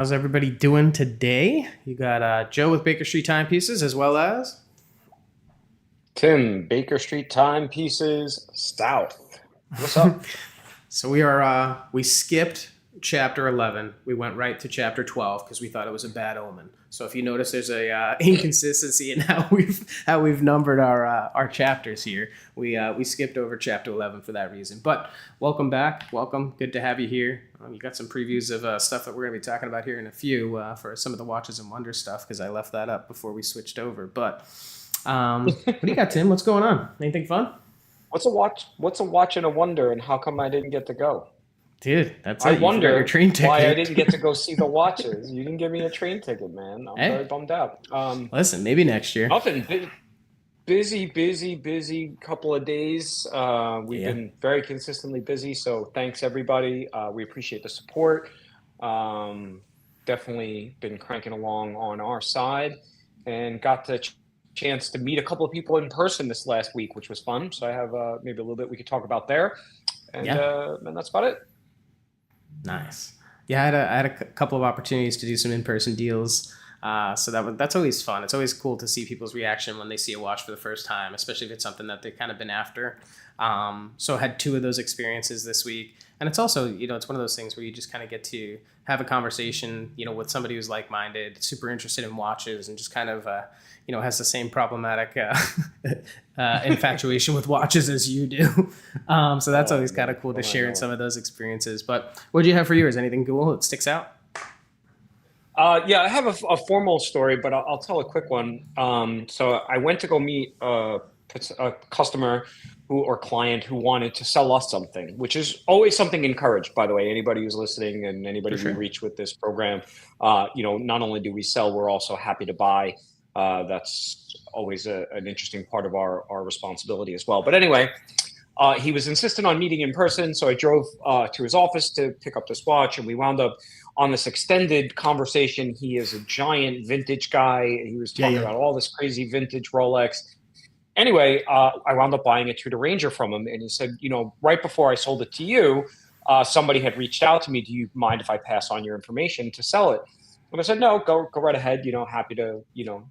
How's everybody doing today? You got Joe with Baker Street Timepieces as well as. Tim, Baker Street Timepieces South. What's up? So we skipped chapter 11. We went right to chapter 12 because we thought it was a bad omen. So if you notice, there's a inconsistency in how we've numbered our chapters here. We skipped over chapter 11 for that reason. But welcome back. Welcome. Good to have you here. You got some previews of stuff that we're going to be talking about here in a few for some of the Watches and Wonders stuff because I left that up before we switched over. But what do you got, Tim? What's going on? Anything fun? What's a watch? What's a watch and a wonder, and how come I didn't get to go? Dude, that's I it. You forgot your wonder train why I ticket. didn't get to go see the watches. You didn't give me a train ticket, man. I'm very Hey, bummed out. listen, maybe next year. Nothing. Busy couple of days. We've Yeah. been very consistently busy, so thanks everybody. We appreciate the support. Um, Definitely been cranking along on our side, and got the chance to meet a couple of people in person this last week, which was fun. So I have maybe a little bit we could talk about there, Yeah. and that's about it. Nice. Yeah, I had a couple of opportunities to do some in-person deals. So that's always fun. It's always cool to see people's reaction when they see a watch for the first time, especially if it's something that they've kind of been after. So I had two of those experiences this week, and it's also it's one of those things where you just kind of get to have a conversation with somebody who's like-minded, super interested in watches, and just kind of has the same problematic infatuation with watches as you do. So that's Oh always kind man, of cool to oh my share in god. some of those experiences. But what do you have for yours? Anything cool that sticks out? Yeah, I have a formal story, but I'll tell a quick one. So I went to go meet a customer who or client who wanted to sell us something, which is always something encouraged, by the way. Anybody who's listening and For anybody we sure. reach with this program, not only do we sell, we're also happy to buy. That's always an interesting part of our responsibility as well. But anyway, he was insistent on meeting in person, so I drove to his office to pick up this watch, and we wound up on this extended conversation. He is a giant vintage guy. He was Yeah, talking yeah. about all this crazy vintage Rolex. Anyway, I wound up buying a Tudor Ranger from him, and he said, right before I sold it to you, somebody had reached out to me. Do you mind if I pass on your information to sell it? And I said, no, go right ahead. Happy to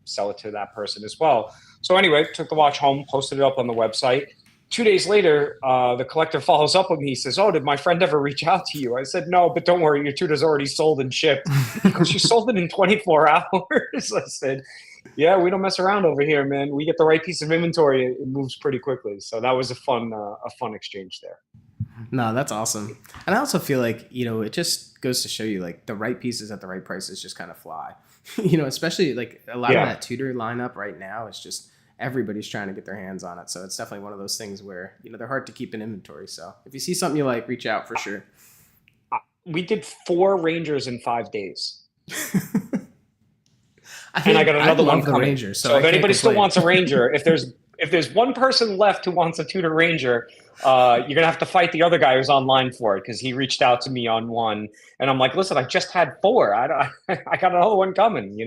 sell it to that person as well. So anyway, took the watch home, posted it up on the website. 2 days later, the collector follows up with me. He says, "Oh, did my friend ever reach out to you?" I said, "No, but don't worry, your Tudor's already sold and shipped." He goes, "You sold it in 24 hours." I said, "Yeah, we don't mess around over here, man. We get the right piece of inventory, it moves pretty quickly." So that was a fun exchange there. No, that's awesome. And I also feel like, it just goes to show you like the right pieces at the right prices just kind of fly. Especially like a lot of Yeah. that Tudor lineup right now is just everybody's trying to get their hands on it. So it's definitely one of those things where, they're hard to keep in inventory. So if you see something you like, reach out for sure. We did 4 Rangers in 5 days. I And I mean, got I another one love the coming. Ranger, so So I if can't anybody still complain. wants a Ranger, if there's one person left who wants a Tudor Ranger, you're gonna have to fight the other guy who's online for it because he reached out to me on one, and I'm like, listen, I just had four. I got another one coming.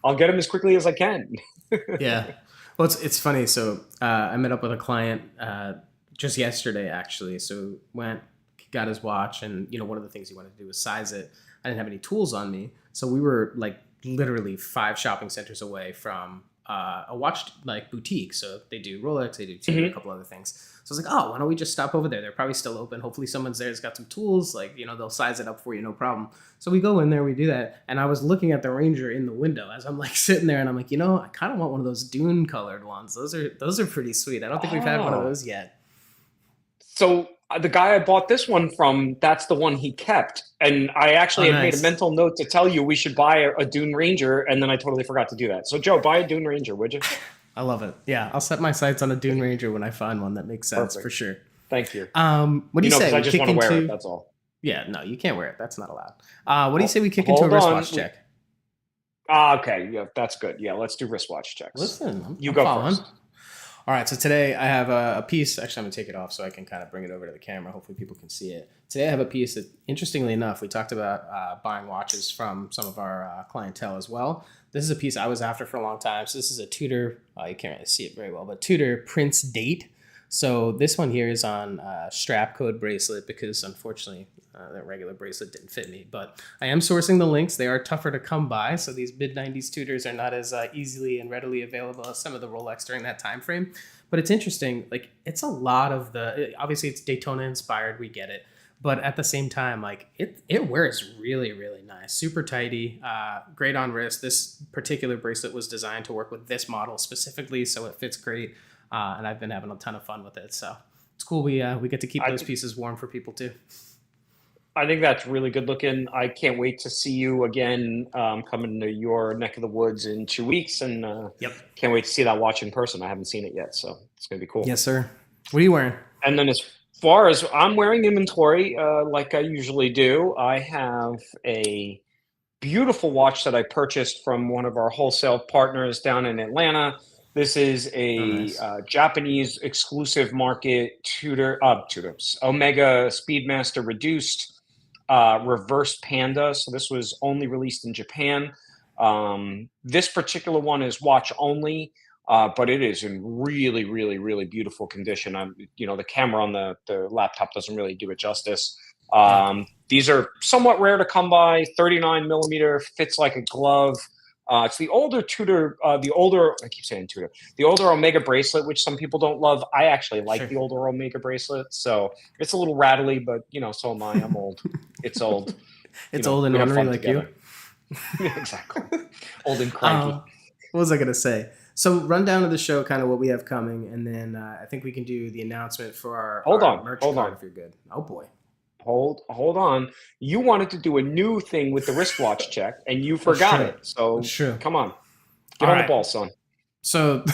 I'll get him as quickly as I can. Yeah. Well, it's funny. So I met up with a client just yesterday, actually. So went, got his watch, and one of the things he wanted to do was size it. I didn't have any tools on me, so we were like literally 5 shopping centers away from a watch like boutique. So they do Rolex, they do Tudor, a Mhm. couple other things. So I was like, oh, why don't we just stop over there? They're probably still open. Hopefully, someone's there that's got some tools. Like they'll size it up for you, no problem. So we go in there, we do that, and I was looking at the Ranger in the window as I'm like sitting there, and I'm like, I kind of want one of those dune colored ones. Those are pretty sweet. I don't think we've had one of Oh, those yet. so the guy I bought this one from, that's the one he kept, and I Oh, actually had made a nice. mental note to tell you we should buy a Dune Ranger, and then I totally forgot to do that. So Joe, buy a Dune Ranger, would you? I love it. Yeah, I'll set my sights on a Dune Ranger when I find one that makes sense for Perfect. sure. Thank you. What do you Because say I we just kick want to wear it. into? That's all. Yeah, no, you can't wear it. That's not allowed. What do you say we kick into a Hold on. wristwatch check? Okay. Yeah, that's good. Yeah, let's do wristwatch checks. Listen, I'm, You I'm go following. first. All right, so today I have a piece. Actually, I'm gonna take it off so I can kind of bring it over to the camera. Hopefully, people can see it. Today, I have a piece that, interestingly enough, we talked about buying watches from some of our clientele as well. This is a piece I was after for a long time. So this is a Tudor. You can't really see it very well, but Tudor Prince Date. So this one here is on strap code bracelet because unfortunately that regular bracelet didn't fit me. But I am sourcing the links. They are tougher to come by, so these mid '90s tutors are not as easily and readily available as some of the Rolex during that time frame. But it's interesting. Like it's a lot of obviously it's Daytona inspired. We get it. But at the same time, like it wears really, really nice, super tighty, great on wrist. This particular bracelet was designed to work with this model specifically, so it fits great. And I've been having a ton of fun with it. So it's cool. We get to keep those pieces warm for people too. I think that's really good looking. I can't wait to see you again coming to your neck of the woods in 2 weeks, and Yep. can't wait to see that watch in person. I haven't seen it yet, so it's gonna be cool. Yes, sir. What are you wearing? And then as far as I'm wearing inventory, like I usually do, I have a beautiful watch that I purchased from one of our wholesale partners down in Atlanta. This is a Japanese exclusive market Tudor Omega Speedmaster Reduced reverse Panda. So this was only released in Japan. This particular one is watch only. But it is in really, really, really beautiful condition. The camera on the laptop doesn't really do it justice. These are somewhat rare to come by. 39 millimeter, fits like a glove. It's the older Tudor, I keep saying Tudor, the older Omega bracelet, which some people don't love. I actually like the older Omega bracelet. So it's a little rattly, but so am I. I'm old. It's old. It's old and ornery like together. You. Exactly. Old and cranky. What was I going to say? So run down to the show, kind of what we have coming, and then I think we can do the announcement for our merch card if you're good. Oh boy. Hold on. You wanted to do a new thing with the wristwatch check, and you forgot it. So come on, get on the ball, son. So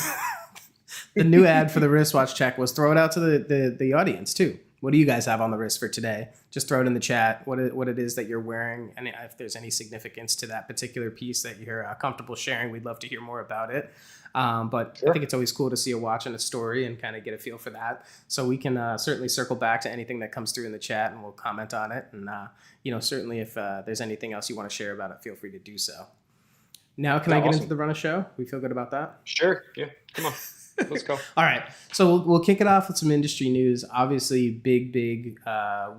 the new ad for the wristwatch check was throw it out to the audience too. What do you guys have on the wrist for today? Just throw it in the chat. What it is that you're wearing, and if there's any significance to that particular piece that you're comfortable sharing, we'd love to hear more about it. But I think it's always cool to see a watch and a story and kind of get a feel for that. So we can certainly circle back to anything that comes through in the chat, and we'll comment on it. And certainly if there's anything else you want to share about it, feel free to do so. Now, can I get into the run of show? We feel good about that? Sure. Yeah. Come on. Let's go. All right. So we'll kick it off with some industry news. Obviously, big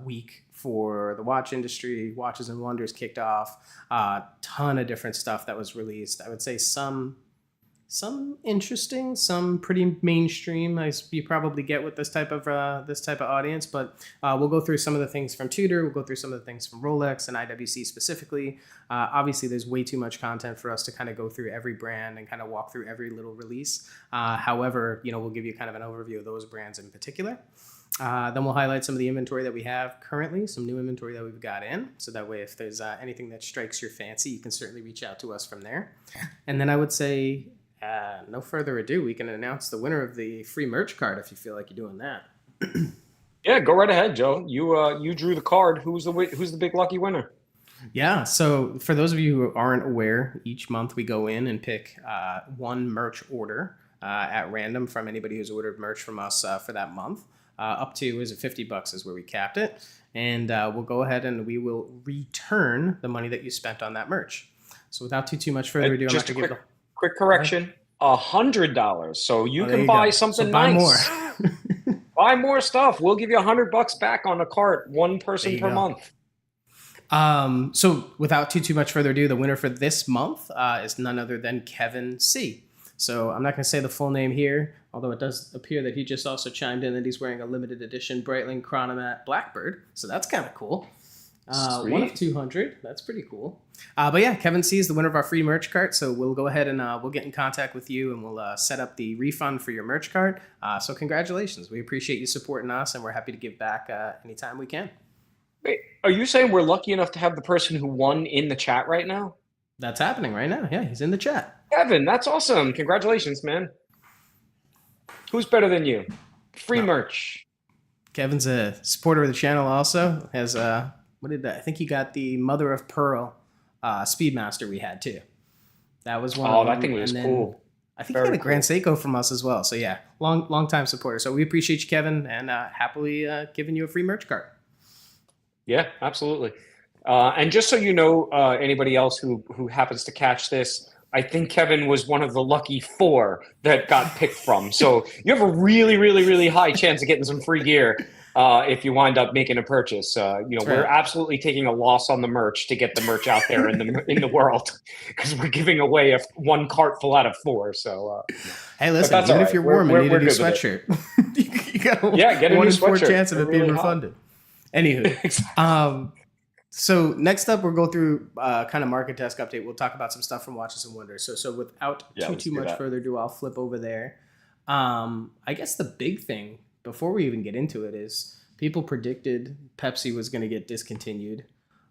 week for the watch industry. Watches and Wonders kicked off. Ton of different stuff that was released. I would say some interesting, some pretty mainstream, as you probably get with this type of audience. But we'll go through some of the things from Tudor. We'll go through some of the things from Rolex and IWC specifically. Obviously, there's way too much content for us to kind of go through every brand and kind of walk through every little release. However, we'll give you kind of an overview of those brands in particular. Then we'll highlight some of the inventory that we have currently, some new inventory that we've got in. So that way, if there's anything that strikes your fancy, you can certainly reach out to us from there. And then I would say, no further ado, we can announce the winner of the free merch card if you feel like you're doing that. Yeah, go right ahead, Joe. You drew the card. Who's the big lucky winner? Yeah, so for those of you who aren't aware, each month we go in and pick one merch order at random from anybody who's ordered merch from us for that month. Up to, is it $50 is where we capped it. And we'll go ahead and we will return the money that you spent on that merch. So without too much further ado, just a quick correction, $100. So you can buy something nice. Buy more. Buy more stuff. We'll give you $100 back on a cart, one person per month. So without too much further ado, the winner for this month is none other than Kevin C. So I'm not going to say the full name here, although it does appear that he just also chimed in that he's wearing a limited edition Breitling Chronomat Blackbird. So that's kind of cool. 1 of 200. That's pretty cool. But yeah, Kevin C is the winner of our free merch cart. So we'll go ahead and we'll get in contact with you and we'll set up the refund for your merch cart. So congratulations. We appreciate you supporting us and we're happy to give back anytime we can. Wait, are you saying we're lucky enough to have the person who won in the chat right now? That's happening right now. Yeah, he's in the chat. Kevin, that's awesome. Congratulations, man. Who's better than you? Free merch. Kevin's a supporter of the channel also. Has I think he got the Mother of Pearl Speedmaster we had too. That was one. Oh, that thing was cool. I think he got a Grand Seiko from us as well. So yeah, long time supporter. So we appreciate you, Kevin, and happily giving you a free merch card. Yeah, absolutely. And just so you know, anybody else who happens to catch this, I think Kevin was one of the lucky 4 that got picked from. So you have a really, really, really high chance of getting some free gear if you wind up making a purchase. That's We're right. absolutely taking a loss on the merch to get the merch out there in the world because we're giving away one cart full out of 4. So, Hey, but listen, that's all even if right. you're warm and need a We're new good with it. sweatshirt, you got Yeah, get a one new in 4 sweatshirt. chance of They're it being really hot. refunded. Anywho, so next up, we'll go through kind of market desk update. We'll talk about some stuff from Watches and Wonders. So without Let's too do much that. further ado, I'll flip over there. I guess the big thing before we even get into it is people predicted Pepsi was going to get discontinued,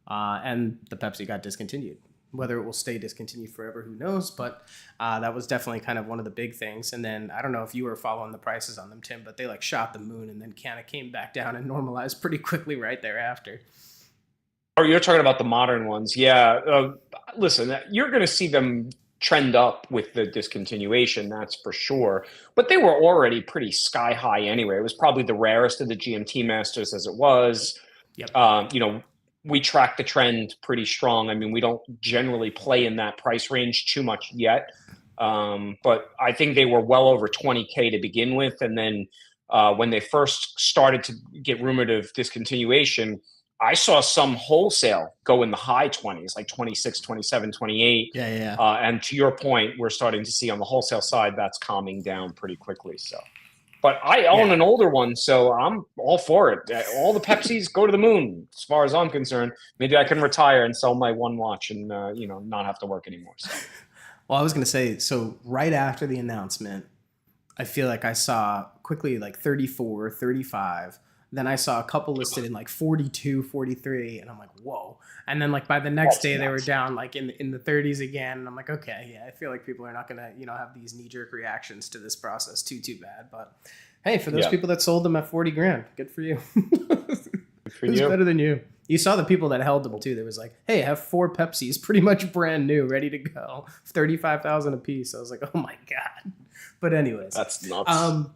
and the Pepsi got discontinued. Whether it will stay discontinued forever, who knows? But that was definitely kind of one of the big things. And then I don't know if you were following the prices on them, Tim, but they like shot the moon and then kind of came back down and normalized pretty quickly right thereafter. Oh, you're talking about the modern ones. Yeah. Listen, you're going to see them trend up with the discontinuation, that's for sure. But they were already pretty sky high anyway. It was probably the rarest of the GMT Masters as it was. Yep. We track the trend pretty strong. I mean, we don't generally play in that price range too much yet. But I think they were well over 20K to begin with. And then when they first started to get rumored of discontinuation, I saw some wholesale go in the high 20s, like 26, 27, 28. Yeah. And to your point, we're starting to see on the wholesale side that's calming down pretty quickly. So, but I own an older one, so I'm all for it. All the Pepsis go to the moon, as far as I'm concerned. Maybe I can retire and sell my one watch and not have to work anymore. So. Well, I was going to say, so right after the announcement, I feel like I saw quickly like 34, 35. Then I saw a couple listed in like 42, 43, and I'm like, whoa. And then like by the next day, they were down like in the 30s again. And I'm like, okay, yeah, I feel like people are not going to, have these knee jerk reactions to this process too bad. But hey, for those people that sold them at 40 grand, good for you. It's better than you. You saw the people that held them too. There was like, hey, I have 4 Pepsis, pretty much brand new, ready to go, 35,000 a piece. I was like, oh my god. But anyways, that's nuts.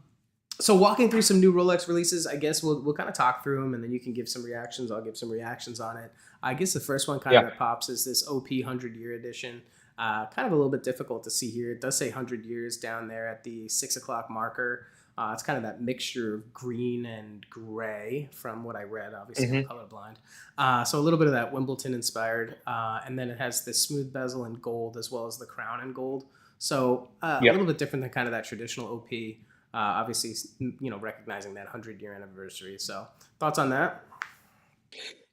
So walking through some new Rolex releases, I guess we'll kind of talk through them, and then you can give some reactions. I'll give some reactions on it. I guess the first one kind of that pops is this OP 100-year edition. Kind of a little bit difficult to see here. It does say 100 years down there at the 6 o'clock marker. It's kind of that mixture of green and gray from what I read. Obviously, I'm colorblind. So a little bit of that Wimbledon inspired. And then it has this smooth bezel in gold as well as the crown in gold. So a little bit different than kind of that traditional OP. Obviously, recognizing that 100-year anniversary. So thoughts on that?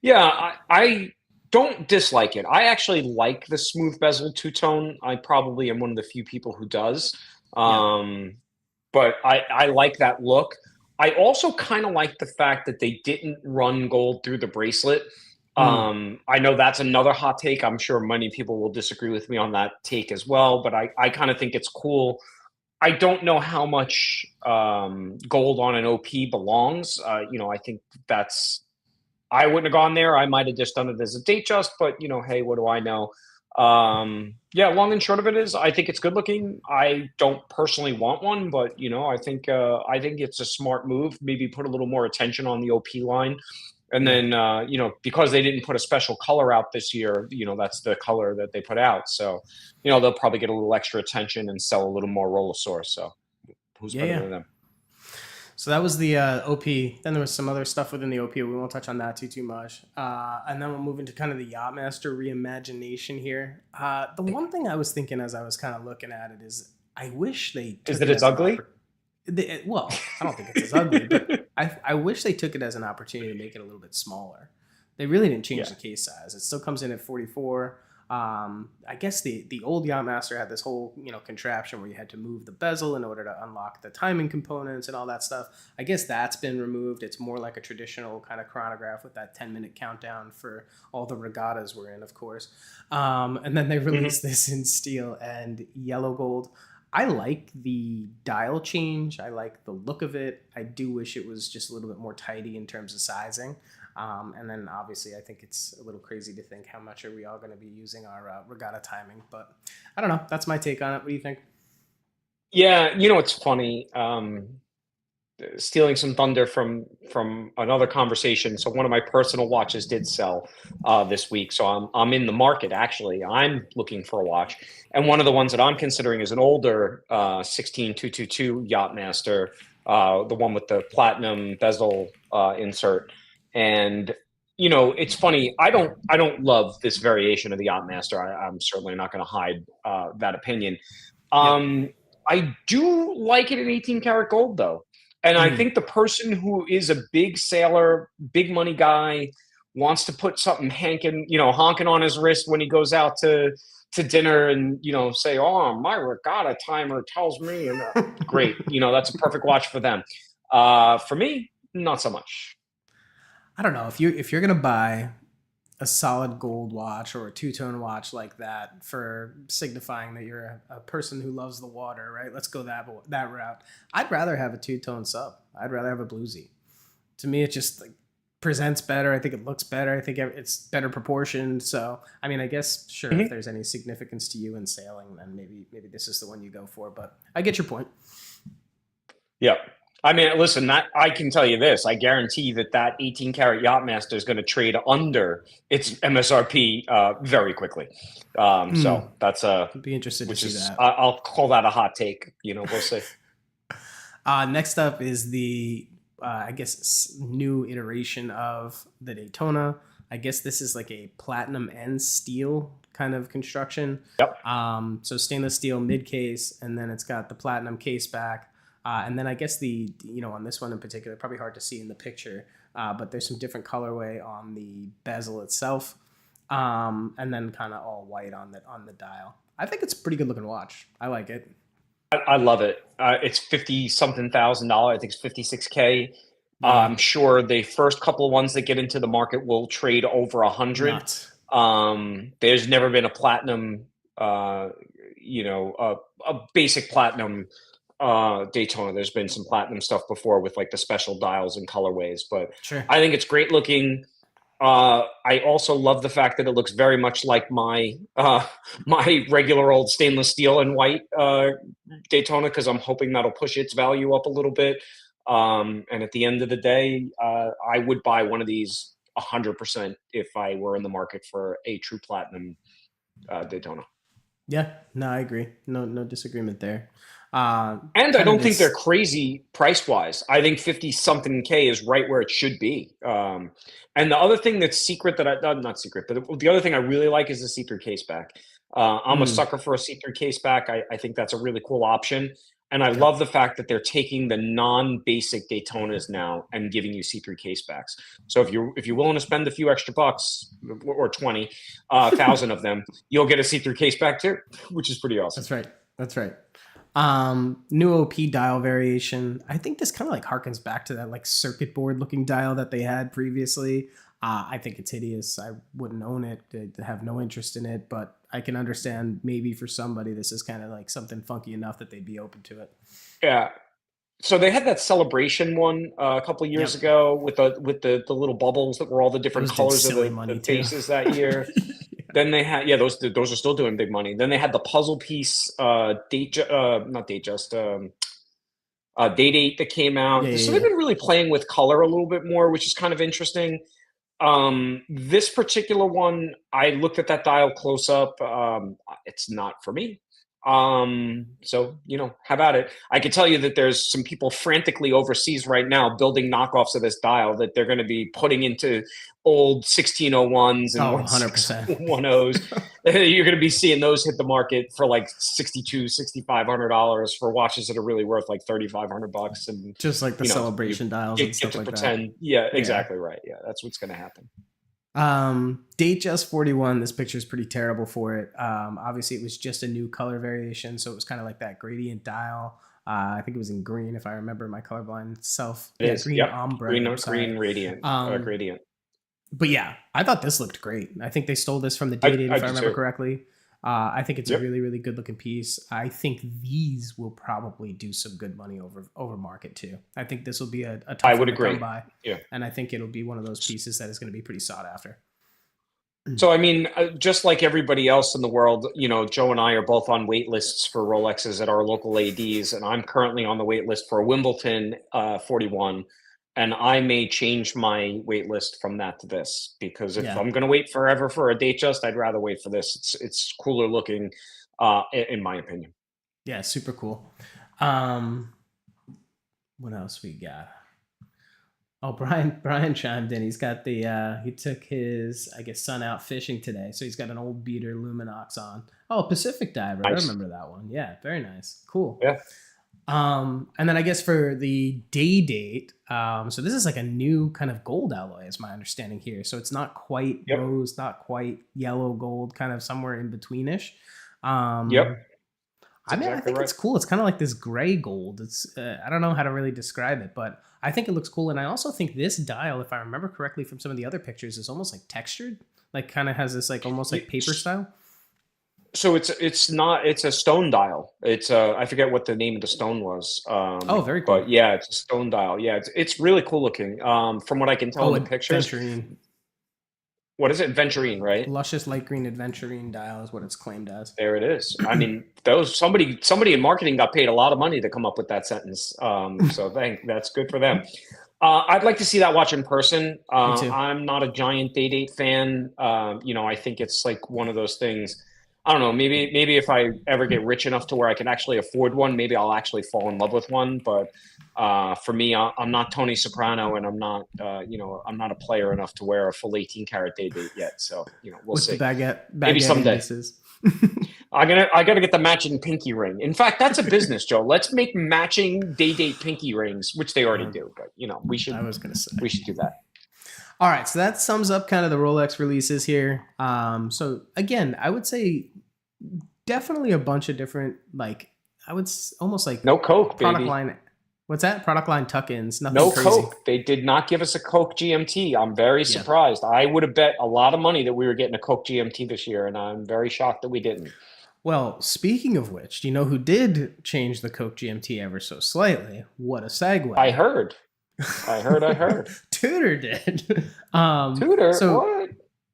Yeah, I don't dislike it. I actually like the smooth bezel two-tone. I probably am one of the few people who does. But I like that look. I also kind of like the fact that they didn't run gold through the bracelet. I know that's another hot take. I'm sure many people will disagree with me on that take as well, but I kind of think it's cool. I don't know how much gold on an OP belongs. I think I wouldn't have gone there. I might have just done it as a date just, but hey, what do I know? Long and short of it is, I think it's good looking. I don't personally want one, but I think it's a smart move. Maybe put a little more attention on the OP line. And then, because they didn't put a special color out this year, that's the color that they put out. So, they'll probably get a little extra attention and sell a little more Rollosaurus. So who's better than them? So that was the OP. Then there was some other stuff within the OP. We won't touch on that too much. And then we'll move into kind of the Yachtmaster reimagination here. The one thing I was thinking as I was kind of looking at it is I wish they took Is that it's ugly? Well, I don't think it's as ugly, but I wish they took it as an opportunity to make it a little bit smaller. They really didn't change the case size. It still comes in at 44. I guess the old Yachtmaster had this whole contraption where you had to move the bezel in order to unlock the timing components and all that stuff. I guess that's been removed. It's more like a traditional kind of chronograph with that 10-minute countdown for all the regattas we're in, of course. And then they released this in steel and yellow gold. I like the dial change. I like the look of it. I do wish it was just a little bit more tidy in terms of sizing. And then obviously I think it's a little crazy to think how much are we all going to be using our regatta timing. But I don't know. That's my take on it. What do you think? Yeah, it's funny. stealing some thunder from another conversation. So one of my personal watches did sell this week. So I'm in the market actually. I'm looking for a watch, and one of the ones that I'm considering is an older 16222 Yachtmaster, the one with the platinum bezel insert. And it's funny. I don't love this variation of the Yachtmaster. I'm certainly not going to hide that opinion. Yep. I do like it in 18 karat gold though. And I Mhm. think the person who is a big sailor, big money guy, wants to put something honking on his wrist when he goes out to dinner and, say, oh, my regatta timer tells me, and great. That's a perfect watch for them. For me, not so much. I don't know if you're gonna buy a solid gold watch or a two-tone watch like that for signifying that you're a person who loves the water, right? Let's go that route. I'd rather have a two-tone sub. I'd rather have a bluesy. To me, it just like presents better. I think it looks better. I think it's better proportioned. So, I mean, I guess sure if Mhm. there's any significance to you in sailing, then maybe this is the one you go for. But I get your point. Yeah. I mean, listen, that I can tell you this. I guarantee that 18 karat Yachtmaster is going to trade under its MSRP very quickly. Mm, So that's I'd be interested to which see is that. I'll call that a hot take. We'll see. Next up is the I guess new iteration of the Daytona. I guess this is like a platinum and steel kind of construction. Yep. So stainless steel mid case, and then it's got the platinum case back. And then I guess on this one in particular, probably hard to see in the picture, but there's some different colorway on the bezel itself, and then kind of all white on the dial. I think it's a pretty good looking watch. I like it. I love it. It's 50 something $1,000. I think it's 56K. Mm, I'm sure the first couple of ones that get into the market will trade over 100. nuts. There's never been a platinum, a basic platinum Daytona. There's been some platinum stuff before with like the special dials and colorways, but Sure. I think it's great looking. I also love the fact that it looks very much like my my regular old stainless steel and white Daytona, because I'm hoping that'll push its value up a little bit. And at the end of the day, I would buy one of these 100% if I were in the market for a true platinum Daytona. Yeah, no, I agree. No disagreement there. And I Kind of don't think they're this. crazy price wise. I think 50 something K is right where it should be. And the other thing that's secret that not secret, but the other thing I really like is the see-through case back. I'm a Mm, sucker for a see-through case back. I think that's a really cool option. And I yep. love the fact that they're taking the non-basic Daytonas now and giving you see-through case backs. So if you're willing to spend a few extra bucks or 20,000 of them, you'll get a see-through case back too, which is pretty awesome. That's right. That's right. New OP dial variation. I think this kind of like harkens back to that like circuit board looking dial that they had previously. I think it's hideous. I wouldn't own it. I have no interest in it, but I can understand maybe for somebody this is kind of like something funky enough that they'd be open to it. Yeah, so they had that celebration one a couple of years Yep. ago with the little bubbles that were all the different Those did colors of silly the money too. faces that year. Then they had those are still doing big money. Then they had the puzzle piece not date just date 8 that came Yeah, out. So yeah, they've yeah. been really playing with color a little bit more, which is kind of interesting. This particular one, I looked at that dial close up. It's not for me. So how about it? I can tell you that there's some people frantically overseas right now building knockoffs of this dial that they're going to be putting into old 1601s and Oh, 100%. 1610s. You're going to be seeing those hit the market for like 62, $6,500 for watches that are really worth like 3,500 bucks. And Just like the you celebration dials and get stuff to like that. pretend. Yeah, Yeah. exactly right. Yeah, that's what's going to happen. Date just 41. This picture is pretty terrible for it. Obviously, it was just a new color variation, so it was kind of like that gradient dial. I think it was in green, if I remember my colorblind self. It Yeah, is. green Yep. ombre. Green I'm sorry. green radiant Um, gradient. but yeah, I thought this looked great. I think they stole this from the I Dated, I if I do remember too. correctly. I think it's a Yep. really, really good looking piece. I think these will probably do some good money over market too. I think this will be a I tough one would to come agree. by, Yeah. and I think it'll be one of those pieces that is going to be pretty sought after. So, I mean, just like everybody else in the world, Joe and I are both on wait lists for Rolexes at our local ADs, and I'm currently on the wait list for a Wimbledon 41. And I may change my wait list from that to this because if Yeah. I'm going to wait forever for a Datejust, I'd rather wait for this. It's cooler looking, in my opinion. Yeah, super cool. Um, what else we got? Oh, Brian chimed in. He's got the he took his, I guess, son out fishing today, so he's got an old beater Luminox on. Oh, Pacific Diver. I Nice. remember that one. Yeah, very nice. Cool. Yeah. And then I guess for the day date, so this is like a new kind of gold alloy, is my understanding here. So it's not quite Yep. rose, not quite yellow gold, kind of somewhere in betweenish. Yep. Um, That's I mean, I exactly think right. it's cool. It's kind of like this gray gold. It's I don't know how to really describe it, but I think it looks cool. And I also think this dial, if I remember correctly from some of the other pictures, is almost like textured, like kind of has this like almost like paper style. So it's not it's a stone dial. It's I forget what the name of the stone was. Oh, very But cool. yeah, it's a stone dial. Yeah, it's really cool looking. From what I can tell in Oh, the pictures, adventurine, what is it? Venturine, right? luscious light green adventurine dial is what it's claimed as. There it is. I mean, those somebody in marketing got paid a lot of money to come up with that sentence. So that's good for them. I'd like to see that watch in person. Me too. I'm not a giant Day Date fan. I think it's like one of those things. I don't know. Maybe if I ever get rich enough to where I can actually afford one, maybe I'll actually fall in love with one. But for me, I'm not Tony Soprano, and I'm not a player enough to wear a full 18 karat Day Date yet. So we'll With the see. Maybe baguette someday. indices. I gotta get the matching pinky ring. In fact, that's a business, Joe. Let's make matching Day Date pinky rings, which they already do. But we I should was gonna say. we should do that. All right, so that sums up kind of the Rolex releases here. So again, I would say definitely a bunch of different, like almost like No Coke, product baby. line. What's that? Product line tuck-ins. Nothing No crazy. Coke. They did not give us a Coke GMT. I'm very Yeah. surprised. I would have bet a lot of money that we were getting a Coke GMT this year, and I'm very shocked that we didn't. Well, speaking of which, do you know who did change the Coke GMT ever so slightly? What a segue. I heard. I heard. Tudor did. Tudor? So What?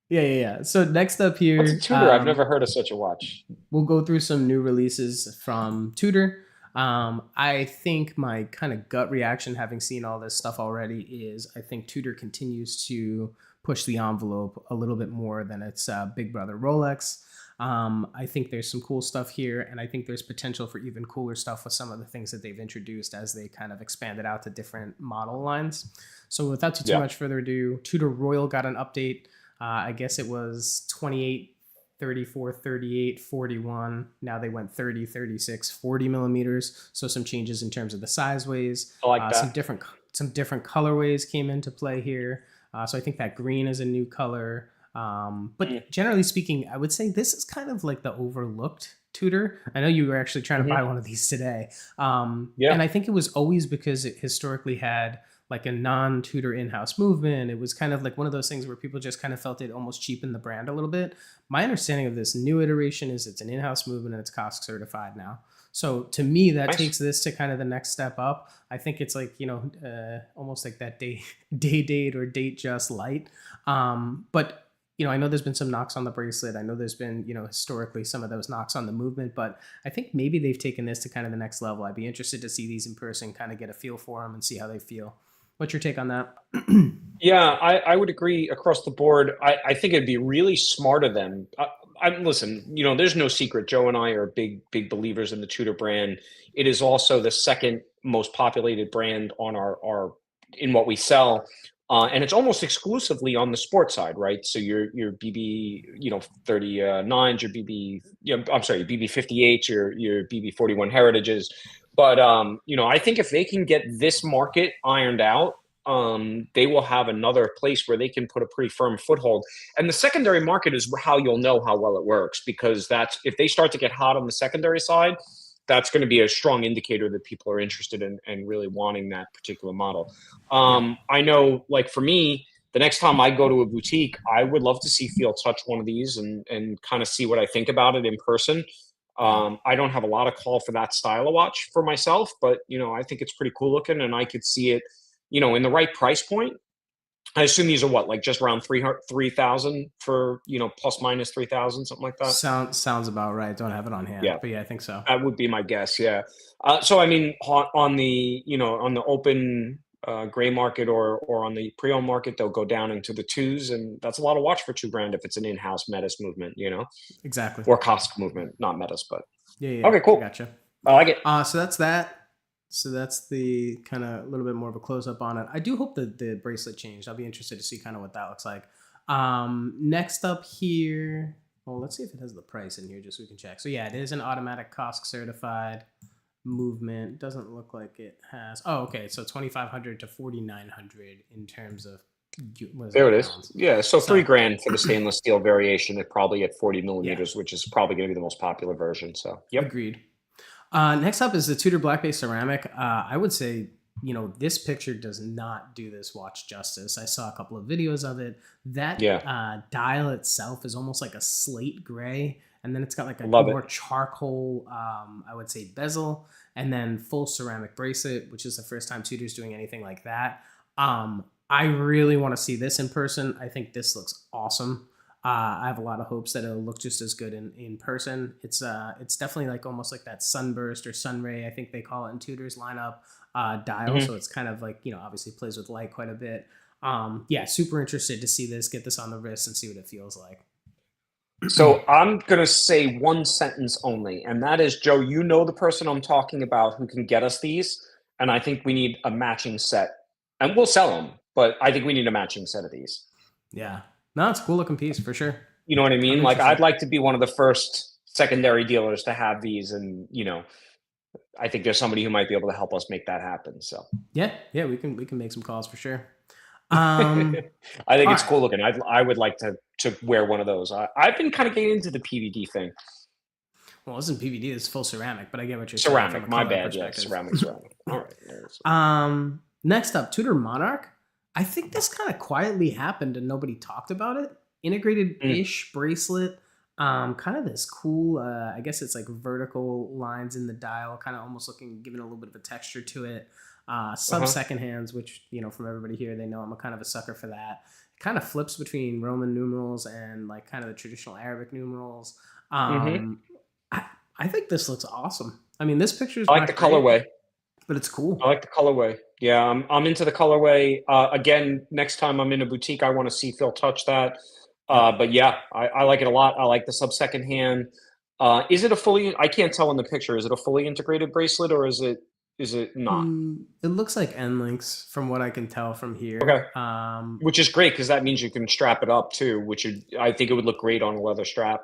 yeah. So next up here, What's a Tudor? I've never heard of such a watch. we'll go through some new releases from Tudor. I think my kind of gut reaction, having seen all this stuff already, is I think Tudor continues to push the envelope a little bit more than its big brother Rolex. I think there's some cool stuff here, and I think there's potential for even cooler stuff with some of the things that they've introduced as they kind of expanded out to different model lines. So without too Yeah. much further ado, Tudor Royal got an update. I guess it was 28, 34, 38, 41. Now they went 30, 36, 40 millimeters. So some changes in terms of the sizeways. I like that. Some different colorways came into play here. So I think that green is a new color. But generally speaking, I would say this is kind of like the overlooked Tudor. I know you were actually trying to buy one of these today. Yeah. And I think it was always because it historically had like a non-Tudor in-house movement. It was kind of like one of those things where people just kind of felt it almost cheapened the brand a little bit. My understanding of this new iteration is it's an in-house movement and it's cost certified now. So to me, that Nice. takes this to kind of the next step up. I think it's like, almost like that day date or date just light. But I know there's been some knocks on the bracelet. I know there's been, historically some of those knocks on the movement, but I think maybe they've taken this to kind of the next level. I'd be interested to see these in person, kind of get a feel for them and see how they feel. What's your take on that? Yeah, I would agree across the board. I think it'd be really smart of them. Listen, there's no secret. Joe and I are big believers in the Tudor brand. It is also the second most populated brand on our in what we sell. And it's almost exclusively on the sports side, right? So your BB, 39s, your BB, I'm sorry, your BB 58s, your BB 41 heritages. But I think if they can get this market ironed out, they will have another place where they can put a pretty firm foothold. And the secondary market is how you'll know how well it works, because that's if they start to get hot on the secondary side, that's going to be a strong indicator that people are interested in and really wanting that particular model. I know, like for me, the next time I go to a boutique, I would love to see Feel Touch one of these and kind of see what I think about it in person. I don't have a lot of call for that style of watch for myself, but I think it's pretty cool looking, and I could see it, in the right price point. I assume these are what, like just around 3,000 for, plus minus 3,000, something like that. Sounds about right. Don't have it on hand, Yeah, but yeah, I think so. that would be my guess. Yeah. So I mean, on the on the open gray market or on the pre-owned market, they'll go down into the twos, and that's a lot of watch for 2 grand if it's an in-house Metis movement, Exactly. or Kosk movement, not Metis, but Yeah. okay, I cool. gotcha. I like it. So that's that. So that's the kind of a little bit more of a close up on it. I do hope that the bracelet changed. I'll be interested to see kind of what that looks like. Next up here, well, let's see if it has the price in here just so we can check. So yeah, it is an automatic Kosk certified movement. Doesn't look like it has. Oh, okay. So 2,500 to 4,900 in terms of There it is. pounds. Yeah, so So- 3 grand for the stainless steel variation. It probably at 40 millimeters, which is probably going to be the most popular version. So, yep. Agreed. Next up is the Tudor Black Bay ceramic. I would say, this picture does not do this watch justice. I saw a couple of videos of it. That dial itself is almost like a slate gray, and then it's got like a Love it. more charcoal, I would say, bezel, and then full ceramic bracelet, which is the first time Tudor's doing anything like that. I really want to see this in person. I think this looks awesome. I have a lot of hopes that it'll look just as good in person. It's definitely like almost like that sunburst or sunray, I think they call it in Tudor's lineup dial. Mhm. So it's kind of like, obviously plays with light quite a bit. Super interested to see this, get this on the wrist and see what it feels like. So I'm going to say one sentence only, and that is, Joe, the person I'm talking about who can get us these, and I think we need a matching set. And we'll sell them, but I think we need a matching set of these. Yeah. No, it's a cool looking piece for sure. You know what I mean? I'm Like, interested. I'd like to be one of the first secondary dealers to have these, and I think there's somebody who might be able to help us make that happen. So Yeah, we can make some calls for sure. I think it's right. cool looking. I would like to wear one of those. I've been kind of getting into the PVD thing. Well, this isn't PVD, it's full ceramic, but I get what you're Ceramic, saying. From a my color bad. Yeah, perspective. ceramic. All right. There it is. Next up, Tudor Monarch. I think this kind of quietly happened and nobody talked about it. Integrated-ish bracelet. Kind of this cool, I guess it's like vertical lines in the dial, kind of almost giving a little bit of a texture to it. Sub-second hands, which, from everybody here, they know I'm a kind of a sucker for that. It kind of flips between Roman numerals and like kind of the traditional Arabic numerals. I think this looks awesome. I mean, this picture is I like the colorway. But it's cool. I like the colorway. Yeah, I'm into the colorway. Again, next time I'm in a boutique, I want to see Phil touch that. But yeah, I like it a lot. I like the sub-second hand. Is it a fully? I can't tell in the picture. Is it a fully integrated bracelet or is it not? It looks like end links from what I can tell from here. Okay. Which is great because that means you can strap it up too. I think it would look great on a leather strap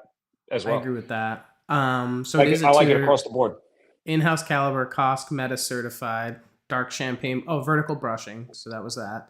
as well. I agree with that. So I it is like it across the board. In-house caliber, Kosk Metis certified, dark champagne. Oh, vertical brushing. So that was that.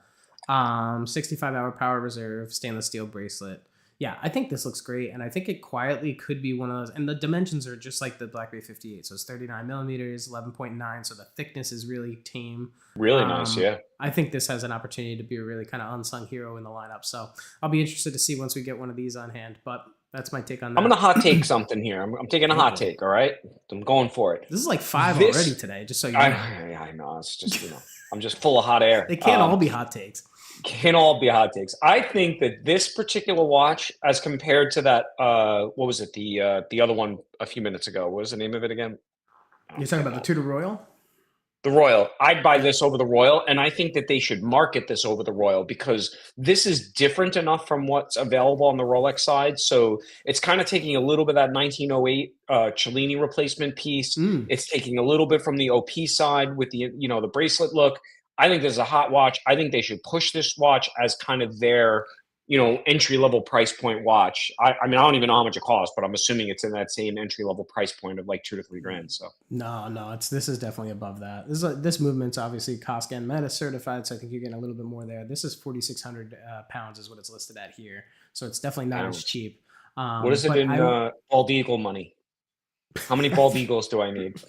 65-hour power reserve, stainless steel bracelet. Yeah, I think this looks great, and I think it quietly could be one of those. And the dimensions are just like the Black Bay 58, so it's 39 millimeters, 11.9. So the thickness is really tame. Really nice, yeah. I think this has an opportunity to be a really kind of unsung hero in the lineup. So I'll be interested to see once we get one of these on hand. But that's my take on that. I'm gonna hot take something here. I'm taking a hot take. All right, I'm going for it. This is like 5 already today, just so you know. I know. It's just I'm just full of hot air. They can't all be hot takes. Can all be hot takes. I think that this particular watch, as compared to that, what was it? The other one a few minutes ago. What was the name of it again? You're talking about the Tudor Royal? The Royal. I'd buy this over the Royal, and I think that they should market this over the Royal because this is different enough from what's available on the Rolex side. So it's kind of taking a little bit of that 1908 Cellini replacement piece. It's taking a little bit from the OP side with the the bracelet look. I think this is a hot watch. I think they should push this watch as kind of their entry level price point watch. I mean, I don't even know how much it costs, but I'm assuming it's in that same entry level price point of like $2 to $3 grand. So no, this is definitely above that. This movement's obviously Kosk and Metis certified, so I think you're getting a little bit more there. This is 4,600 pounds is what it's listed at here, so it's definitely not as cheap. What is it in bald eagle money? How many bald eagles do I need?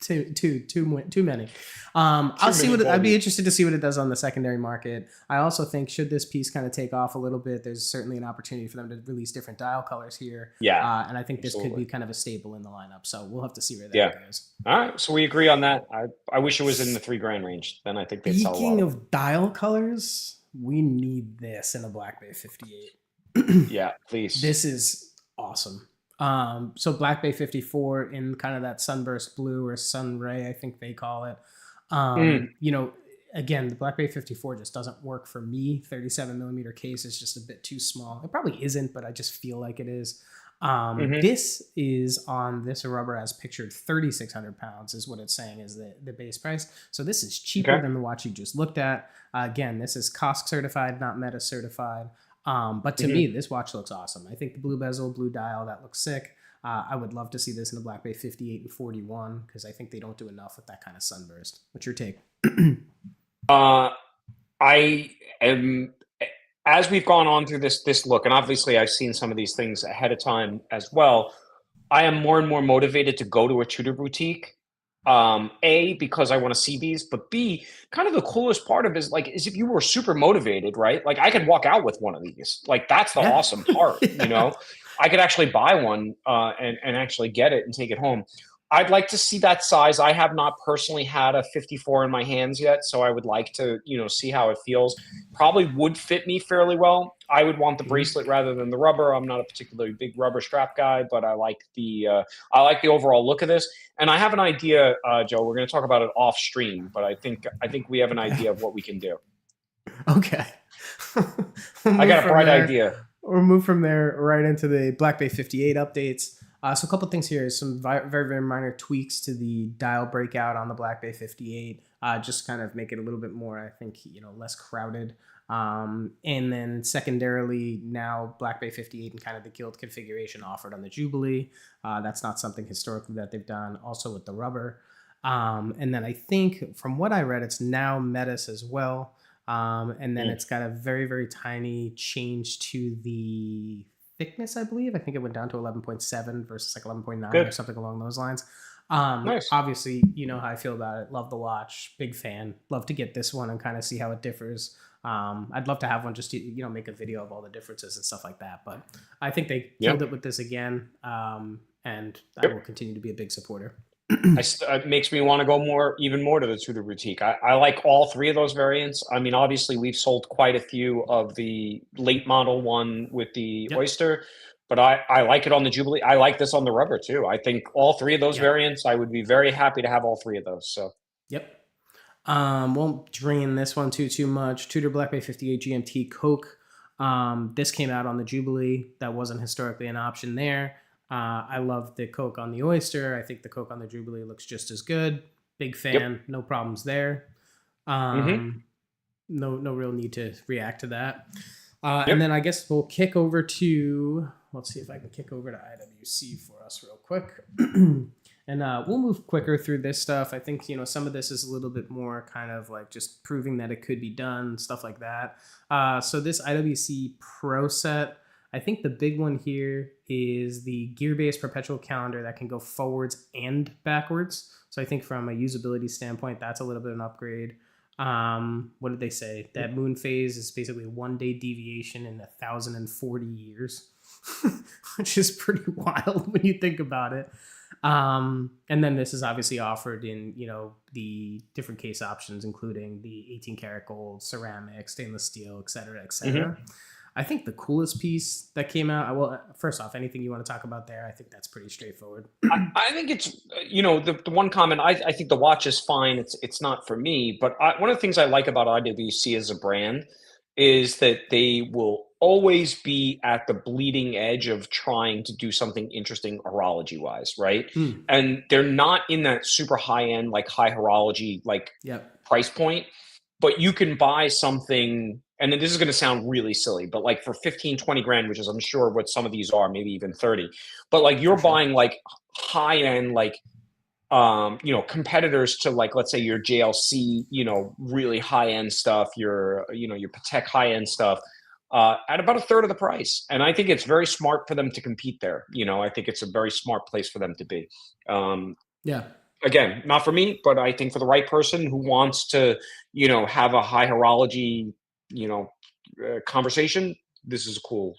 Too many. I'll see what I'd be interested to see what it does on the secondary market. I also think should this piece kind of take off a little bit, there's certainly an opportunity for them to release different dial colors here. Yeah, and I think this could be kind of a staple in the lineup. So we'll have to see where that goes. All right, so we agree on that. I wish it was in the $3 grand range. Then I think they'd sell a lot. Speaking of dial colors, we need this in a Black Bay 58. Yeah, please. This is awesome. So Black Bay 54 in kind of that sunburst blue or sun ray, I think they call it. Mm, You know, again, the Black Bay 54 just doesn't work for me. 37 millimeter case is just a bit too small. It probably isn't, but I just feel like it is. hmm This is on this rubber as pictured 3,600 pounds is what it's saying is the base price. So this is cheaper Okay. than the watch you just looked at. Again, this is COSC certified, not Meta certified. But to me, hmm this watch looks awesome. I think the blue bezel, blue dial, that looks sick. I would love to see this in the Black Bay 58 and 41 because I think they don't do enough with that kind of sunburst. What's your take? Uh, I am, as we've gone on through this look, and obviously I've seen some of these things ahead of time as well. I am more and more motivated to go to a Tudor boutique. A, because I want to see these, but B, kind of the coolest part of it is if you were super motivated, right? Like I could walk out with one of these. Like that's the Yeah. awesome part, you Yeah. know. I could actually buy one and actually get it and take it home. I'd like to see that size. I have not personally had a 54 in my hands yet, so I would like to, see how it feels. Probably would fit me fairly well. I would want the Mhm. bracelet rather than the rubber. I'm not a particularly big rubber strap guy, but I like the overall look of this. And I have an idea, Joe. We're going to talk about it off stream, but I think we have an Okay. idea of what we can do. Okay. we'll I move got a from bright there. idea. We'll move from there right into the Black Bay 58 updates. So a couple things here. Some very, very minor tweaks to the dial breakout on the Black Bay 58. Just kind of make it a little bit more, I think, less crowded. And then secondarily, now Black Bay 58 and kind of the guild configuration offered on the Jubilee. That's not something historically that they've done. Also with the rubber. And then I think from what I read, it's now Metis as well. And then Mm. it's got a very, very tiny change to the thickness, I believe. I think it went down to 11.7 versus like 11.9 or Good. something along those lines. Nice. Obviously, you know how I feel about it. Love the watch, big fan. Love to get this one and kind of see how it differs. I'd love to have one just to make a video of all the differences and stuff like that. But I think they Yeah. killed it with this again, and I will Yep. continue to be a big supporter. It makes me want to go even more to the Tudor boutique. I like all three of those variants. I mean, obviously, we've sold quite a few of the late model one with the Yep. Oyster, but I like it on the Jubilee. I like this on the rubber too. I think all three of those Yep. variants, I would be very happy to have all three of those. So, Yep. Won't drain this one too much. Tudor Black Bay 58 GMT Coke. This came out on the Jubilee. That wasn't historically an option there. I love the Coke on the Oyster. I think the Coke on the Jubilee looks just as good. Big yep. fan. No problems there. hmm No real need to react to that. And Yep. then I guess we'll kick over to, let's see if I can kick over to IWC for us real quick. And we'll move quicker through this stuff. I think, some of this is a little bit more kind of like just proving that it could be done, stuff like that. So this IWC Pro set, I think the big one here is the gear-based perpetual calendar that can go forwards and backwards. So I think from a usability standpoint, that's a little bit of an upgrade. What did they say? That moon phase is basically 1 day deviation in 1,040 years, which is pretty wild when you think about it. And then this is obviously offered in, the different case options, including the 18 karat gold, ceramic, stainless steel, et cetera, et cetera. I think the coolest piece that came out, well, first off, anything you want to talk about there, I think that's pretty straightforward. I think it's the one comment. I think the watch is fine. It's not for me, but one of the things I like about IWC as a brand is that they will always be at the bleeding edge of trying to do something interesting horology wise, right? Hmm. And they're not in that super high end like high horology like Yep. price point, but you can buy something. And then this is going to sound really silly, but like for 15, 20 grand, which is I'm sure what some of these are, maybe even 30, but like you're For sure. buying like high end like competitors to like let's say your JLC, really high end stuff, your Patek high end stuff at about a third of the price. And I think it's very smart for them to compete there. I think it's a very smart place for them to be. Um, Yeah. Again, not for me, but I think for the right person who wants to, have a high horology, conversation, this is a cool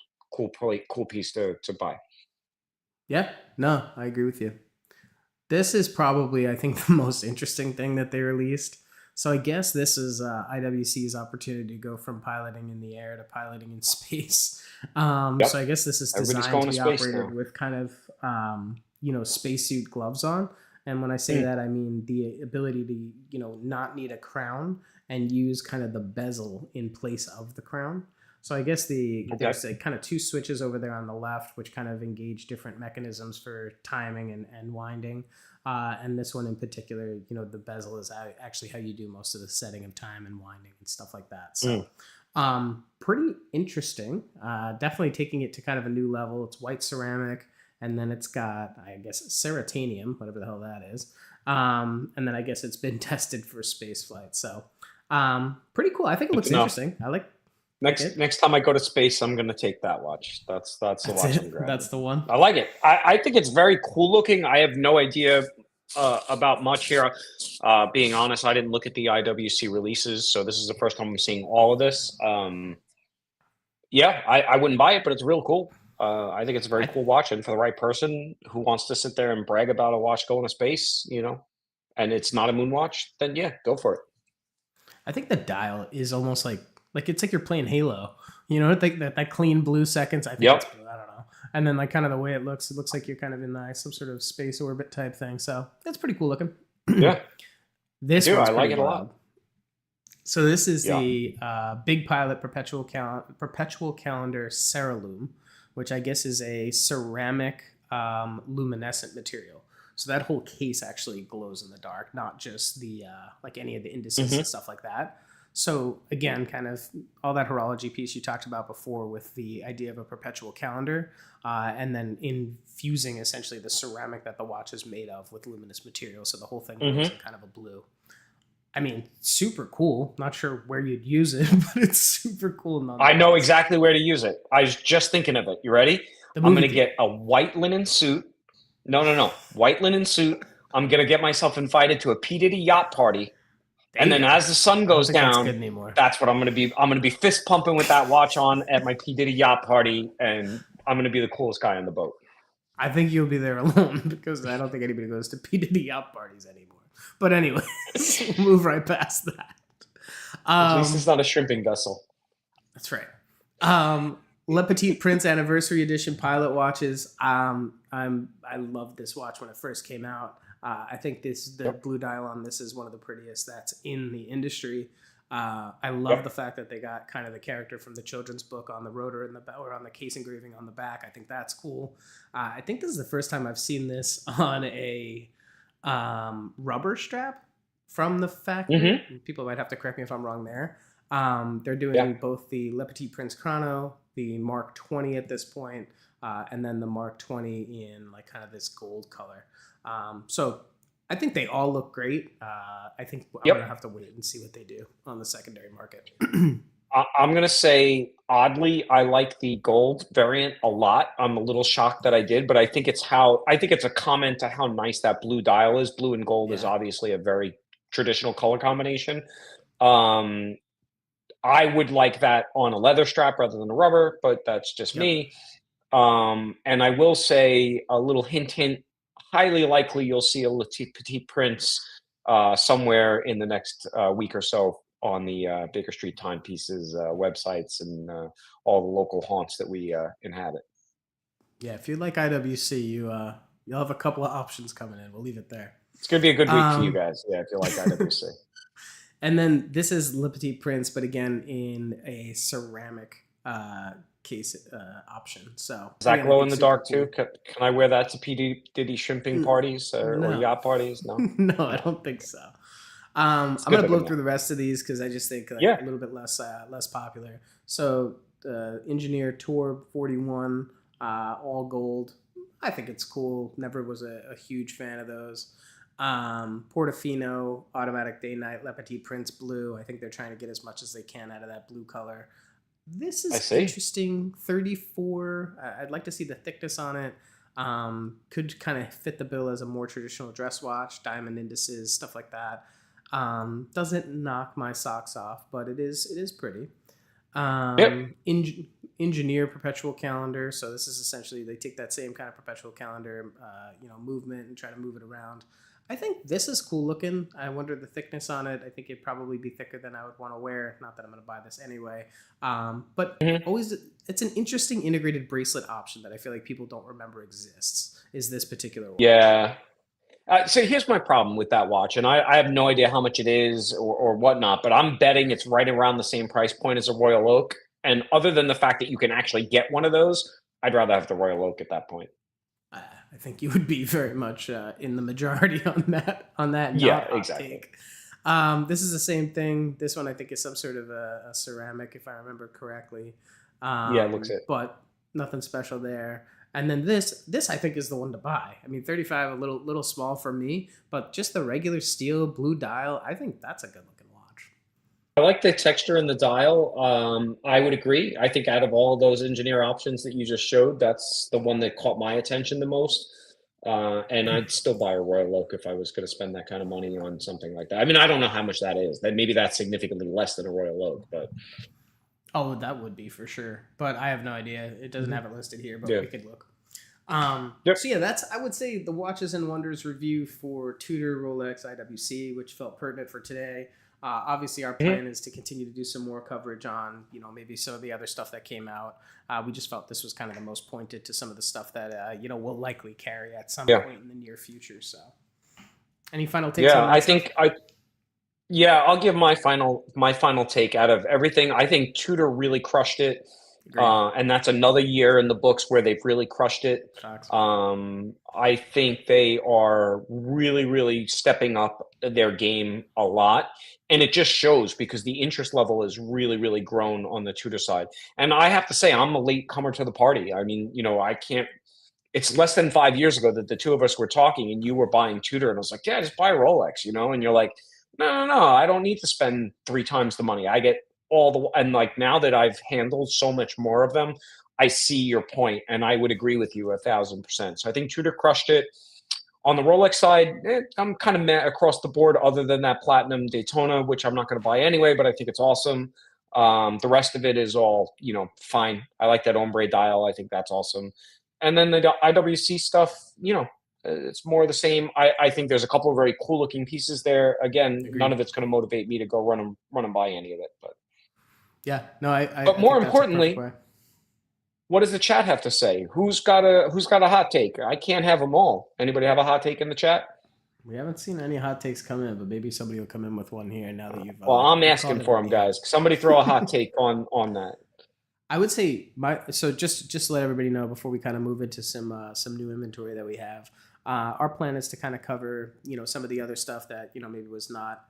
piece to buy. Yeah. No, I agree with you. This is probably, I think, the most interesting thing that they released. So I guess this is IWC's opportunity to go from piloting in the air to piloting in space. Yep. So I guess this is Everybody's designed going to to be space operated now. with kind of spacesuit gloves on. And when I say that, I mean the ability to not need a crown and use kind of the bezel in place of the crown. So I guess Okay. there's kind of two switches over there on the left, which kind of engage different mechanisms for timing and winding. And this one in particular, the bezel is actually how you do most of the setting of time and winding and stuff like that. So, pretty interesting. Definitely taking it to kind of a new level. It's white ceramic, and then it's got, I guess, ceratanium, whatever the hell that is. And then I guess it's been tested for space flight. So, pretty cool. I think it looks interesting. I like. Next time I go to space, I'm gonna take that watch. That's the watch I'm grabbing. That's the one. I like it. I think it's very cool looking. I have no idea about much here. Being honest, I didn't look at the IWC releases, so this is the first time I'm seeing all of this. Yeah, I wouldn't buy it, but it's real cool. I think it's a very cool watch, and for the right person who wants to sit there and brag about a watch going to space, and it's not a moon watch, then yeah, go for it. I think the dial is almost like it's like you're playing Halo. I think that clean blue seconds. I think it's blue. I don't know. And then like kind of the way it looks like you're kind of in some sort of space orbit type thing. So that's pretty cool looking. Yeah. I like it a lot. So this is the Big Pilot Perpetual Calendar Ceralume, which I guess is a ceramic luminescent material. So that whole case actually glows in the dark, not just the like any of the indices and stuff like that. So again, kind of all that horology piece you talked about before with the idea of a perpetual calendar, and then infusing essentially the ceramic that the watch is made of with luminous material. So the whole thing goes in kind of a blue. I mean, super cool. Not sure where you'd use it, but it's super cool. I know exactly where to use it. I was just thinking of it. You ready? I'm going to get a white linen suit. No. White linen suit. I'm going to get myself invited to a P. Diddy yacht party. And then as the sun goes down, that's what I'm going to be. I'm going to be fist pumping with that watch on at my P. Diddy yacht party. And I'm going to be the coolest guy on the boat. I think you'll be there alone because I don't think anybody goes to P. Diddy yacht parties anymore. But anyway, we'll move right past that. At least it's not a shrimping vessel. That's right. Le Petit Prince Anniversary Edition pilot watches. I loved this watch when it first came out. I think the blue dial on this is one of the prettiest that's in the industry. I love the fact that they got kind of the character from the children's book on the rotor or on the case engraving on the back. I think that's cool. I think this is the first time I've seen this on a rubber strap from the factory. People might have to correct me if I'm wrong there. They're doing both the Le Petit Prince Chrono, the Mark 20 at this point, and then the Mark 20 in like kind of this gold color. So I think they all look great. I think I'm going to have to wait and see what they do on the secondary market. I'm going to say, oddly, I like the gold variant a lot. I'm a little shocked that I did, but I think it's a comment to how nice that blue dial is. Blue and gold is obviously a very traditional color combination. I would like that on a leather strap rather than a rubber, but that's just me. And I will say a little hint, highly likely you'll see a Le Petit Prince somewhere in the next week or so on the Baker Street Timepieces websites and all the local haunts that we inhabit. Yeah, if you like IWC, you'll have a couple of options coming in. We'll leave it there. It's going to be a good week for you guys. Yeah, if you like IWC. And then this is Le Petit Prince, but again in a ceramic case option. So does that glow in the dark too? Can I wear that to P. Diddy shrimping parties or yacht parties? No, no, I don't think so. I'm gonna blow through the rest of these because I just think a little bit less popular. So Engineer Tour 41, all gold. I think it's cool. Never was a huge fan of those. Portofino Automatic Day Night Le Petit Prince blue. I think they're trying to get as much as they can out of that blue color. This is interesting. 34. I'd like to see the thickness on it. Could kind of fit the bill as a more traditional dress watch, diamond indices, stuff like that. Doesn't knock my socks off, but it is pretty. engineer perpetual calendar. So this is essentially they take that same kind of perpetual calendar, movement and try to move it around. I think this is cool looking. I wonder the thickness on it. I think it'd probably be thicker than I would want to wear. Not that I'm going to buy this anyway. But Mhm. always, it's an interesting integrated bracelet option that I feel like people don't remember exists. Is this particular one? Yeah. So here's my problem with that watch, and I have no idea how much it is or whatnot, but I'm betting it's right around the same price point as a Royal Oak. And other than the fact that you can actually get one of those, I'd rather have the Royal Oak at that point. I think you would be very much in the majority on that Yeah, not hot exactly. take. This is the same thing. This one I think is some sort of a ceramic, if I remember correctly. Yeah, it looks it. But nothing special there. And then this I think is the one to buy. I mean, 35 a little small for me, but just the regular steel blue dial, I think that's a good looking watch. I like the texture in the dial. I would agree. I think out of all those engineer options that you just showed, that's the one that caught my attention the most. And I'd still buy a Royal Oak if I was going to spend that kind of money on something like that. I mean, I don't know how much that is. That maybe that's significantly less than a Royal Oak, but Oh, that would be for sure, but I have no idea. It doesn't Mhm. have it listed here, but Yeah. we could look. Yep. So yeah, that's I would say the Watches and Wonders review for Tudor, Rolex, IWC, which felt pertinent for today. Obviously, our Mhm. plan is to continue to do some more coverage on maybe some of the other stuff that came out. We just felt this was kind of the most pointed to some of the stuff that will likely carry at some Yeah. point in the near future. So, any final takes Yeah, on I that stuff? think yeah, I'll give my final take out of everything. I think Tudor really crushed it. Agreed. And that's another year in the books where they've really crushed it. Facts. I think they are really, really stepping up their game a lot. And it just shows because the interest level is really, really grown on the Tudor side. And I have to say, I'm a late comer to the party. I mean, I can't, it's less than 5 years ago that the two of us were talking and you were buying Tudor. And I was like, yeah, just buy a Rolex, and you're like, no, no, no, I don't need to spend 3 times the money. I get and like now that I've handled so much more of them, I see your point, and I would agree with you 1,000%. So I think Tudor crushed it. On the Rolex side, I'm kind of meh across the board, other than that Platinum Daytona, which I'm not going to buy anyway, but I think it's awesome. The rest of it is all fine. I like that ombre dial. I think that's awesome. And then the IWC stuff, it's more of the same. I think there's a couple of very cool looking pieces there. Again, none Agreed. of it's going to motivate me to go run and buy any of it. Yeah. No, But I more think that's a perfect importantly, way. what does the chat have to say? Who's got a hot take? I can't have them all. Anybody have a hot take in the chat? We haven't seen any hot takes come in, but maybe somebody will come in with one here now that Well, I'm you've called asking it for on them, the air. guys. Somebody throw a hot take on that. I would say just to let everybody know before we kind of move into some new inventory that we have. Our plan is to kind of cover some of the other stuff that maybe was not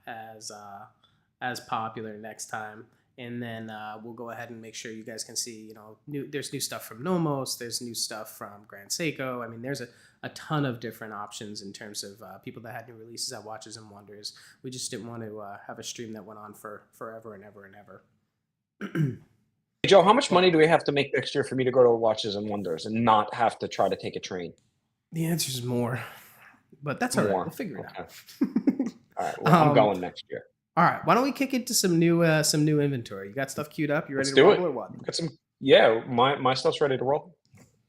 as popular next time, and then we'll go ahead and make sure you guys can see there's new stuff from Nomos, there's new stuff from Grand Seiko. I mean, there's a ton of different options in terms of people that had new releases at Watches and Wonders. We just didn't want to have a stream that went on for forever and ever and ever. Hey, Joe, how much money do we have to make next year for me to go to Watches and Wonders and not have to try to take a train? The answer is more, but that's all right. More. We'll figure it Okay. out. All right. Well, I'm Um, going next year. All right, why don't we kick into some new inventory? You got stuff queued up? You ready Let's to do roll it. or what? Got some. Yeah, my stuff's ready to roll.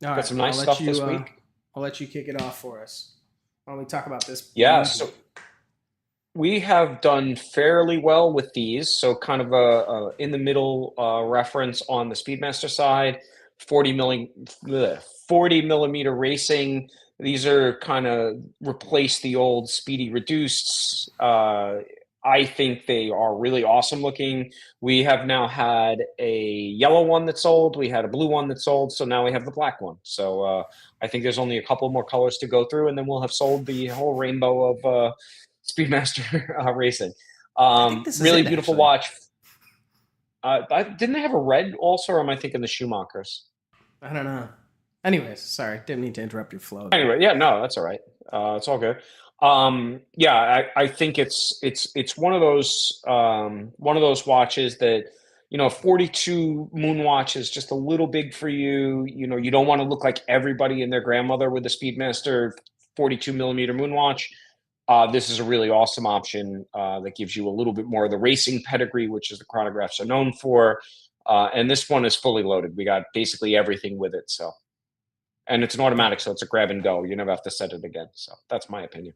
All right, Got some nice I'll stuff let you, this week. I'll let you kick it off for us. Why don't we talk about this? Yeah. baby? So we have done fairly well with these. So kind of a in the middle reference on the Speedmaster side, 40 millimeter racing. These are kind of replace the old Speedy Reduced. I think they are really awesome looking. We have now had a yellow one that sold. We had a blue one that sold. So now we have the black one. So I think there's only a couple more colors to go through, and then we'll have sold the whole rainbow of Speedmaster racing. I think this is Really it, beautiful actually. watch. Didn't they have a red also, or am I thinking the Schumachers? I don't know. Anyways, sorry, didn't mean to interrupt your flow. there. Anyway, yeah, no, that's all right. It's all good. Yeah, I think it's one of those watches that 42 moon watch is just a little big for you. You don't want to look like everybody and their grandmother with the Speedmaster 42 millimeter moon watch. This is a really awesome option that gives you a little bit more of the racing pedigree, which is the chronographs are known for. And this one is fully loaded. We got basically everything with it. So, and it's an automatic, so it's a grab and go. You never have to set it again. So that's my opinion.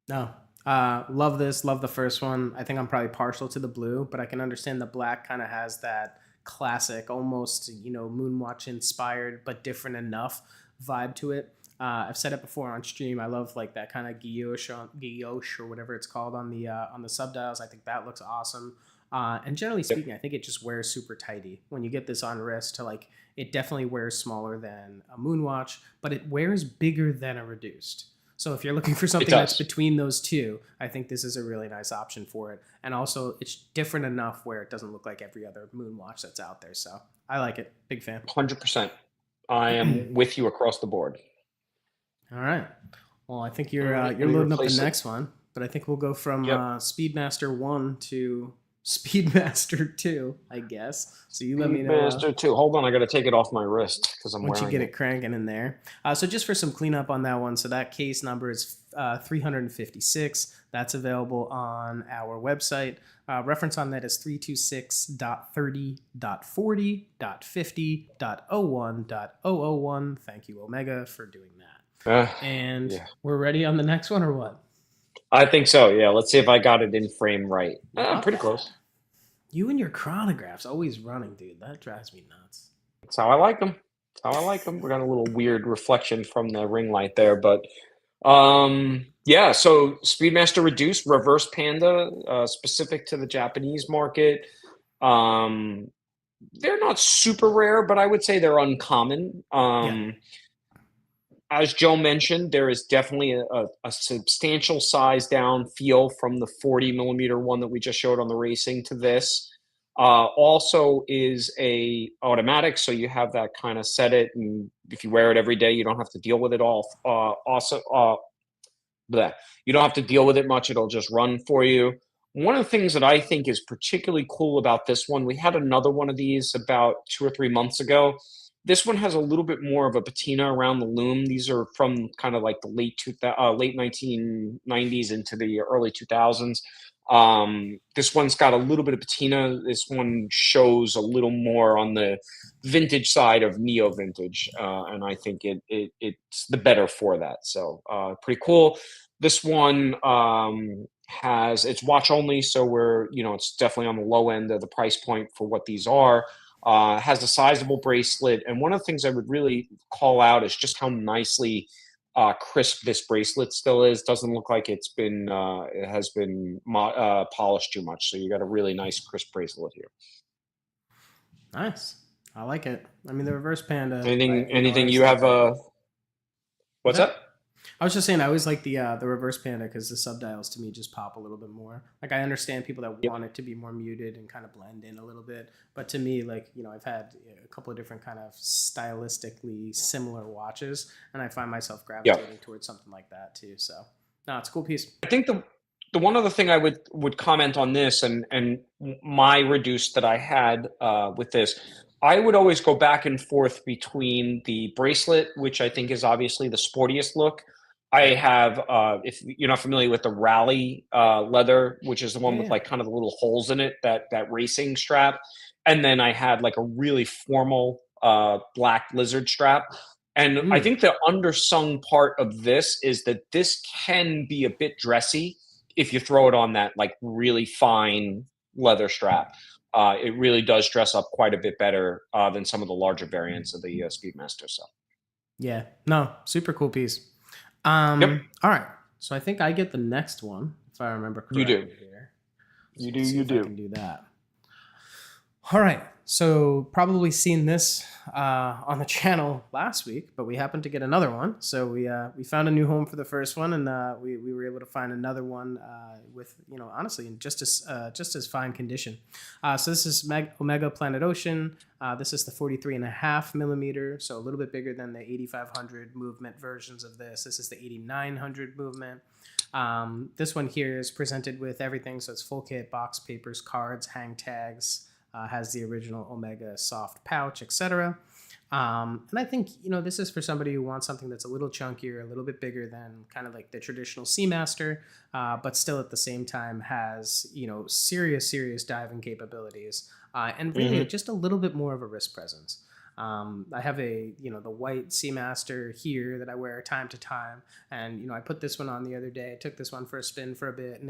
No. Love this. Love the first one. I think I'm probably partial to the blue, but I can understand the black kind of has that classic, almost, Moonwatch inspired, but different enough vibe to it. I've said it before on stream. I love like that kind of guilloche or whatever it's called on the subdials. I think that looks awesome. And generally speaking, I think it just wears super tighty. When you get this on wrist, to like, it definitely wears smaller than a Moonwatch, but it wears bigger than a reduced. So if you're looking for something that's between those two, I think this is a really nice option for it. And also, it's different enough where it doesn't look like every other Moonwatch that's out there. So I like it. Big fan. 100%. I am with you across the board. All right. Well, I think you're loading up the next one, but I think we'll go from Speedmaster 1 to Speedmaster 2, I guess. So you let me know. Speedmaster 2. Hold on, I got to take it off my wrist because I'm once you get it cranking in there. So just for some cleanup on that one, so that case number is 356. That's available on our website. Reference on that is 326.30.40.50.01.001. Thank you, Omega, for doing that. We're ready on the next one, or what? I think so. Yeah. Let's see if I got it in frame right. Pretty close. You and your chronographs always running, dude. That drives me nuts. That's how I like them. We got a little weird reflection from the ring light there, but yeah. So Speedmaster Reduced, Reverse Panda, specific to the Japanese market. They're not super rare, but I would say they're uncommon. As Joe mentioned, there is definitely a substantial size down feel from the 40 millimeter one that we just showed on the racing to this. Also is a automatic, so you have that kind of set it, and if you wear it every day, you don't have to deal with it all. You don't have to deal with it much; it'll just run for you. One of the things that I think is particularly cool about this one, we had another one of these about 2 or 3 months ago. This one has a little bit more of a patina around the loom. These are from kind of like the late 1990s into the early 2000s. This one's got a little bit of patina. This one shows a little more on the vintage side of neo vintage, and I think it's the better for that. So pretty cool. This one it's watch only, so it's definitely on the low end of the price point for what these are. Has a sizable bracelet, and one of the things I would really call out is just how nicely crisp this bracelet still is. Doesn't look like it has been polished too much, so you got a really nice crisp bracelet here. Nice, I like it. I mean, the Reverse Panda. Anything you have? What's up? I was just saying, I always like the Reverse Panda because the subdials to me just pop a little bit more. Like, I understand people that want it to be more muted and kind of blend in a little bit, but to me, like, I've had a couple of different kind of stylistically similar watches, and I find myself gravitating towards something like that too. So, no, it's a cool piece. I think the one other thing I would comment on this and my Reduced that I had with this, I would always go back and forth between the bracelet, which I think is obviously the sportiest look. I have, if you're not familiar with the Rally leather, which is the one with like kind of the little holes in it, that racing strap. And then I had like a really formal black lizard strap. And I think the undersung part of this is that this can be a bit dressy if you throw it on that like really fine leather strap. It really does dress up quite a bit better than some of the larger variants of the Speedmaster. So, yeah, no, super cool piece. All right, so I think I get the next one if I remember correctly. You do. Here. You do. I can do that. All right, so probably seen this on the channel last week, but we happened to get another one. So we found a new home for the first one, and we were able to find another one with honestly in just as fine condition. So this is Omega Planet Ocean. This is the 43.5 millimeter, so a little bit bigger than the 8500 movement versions of this. This is the 8900 movement. This one here is presented with everything, so it's full kit, box papers, cards, hang tags. Has the original Omega soft pouch, etc. And I think, this is for somebody who wants something that's a little chunkier, a little bit bigger than kind of like the traditional Seamaster, but still at the same time has, serious diving capabilities. and really just a little bit more of a wrist presence. I have the white Seamaster here that I wear time to time, and I put this one on the other day. I took this one for a spin for a bit, and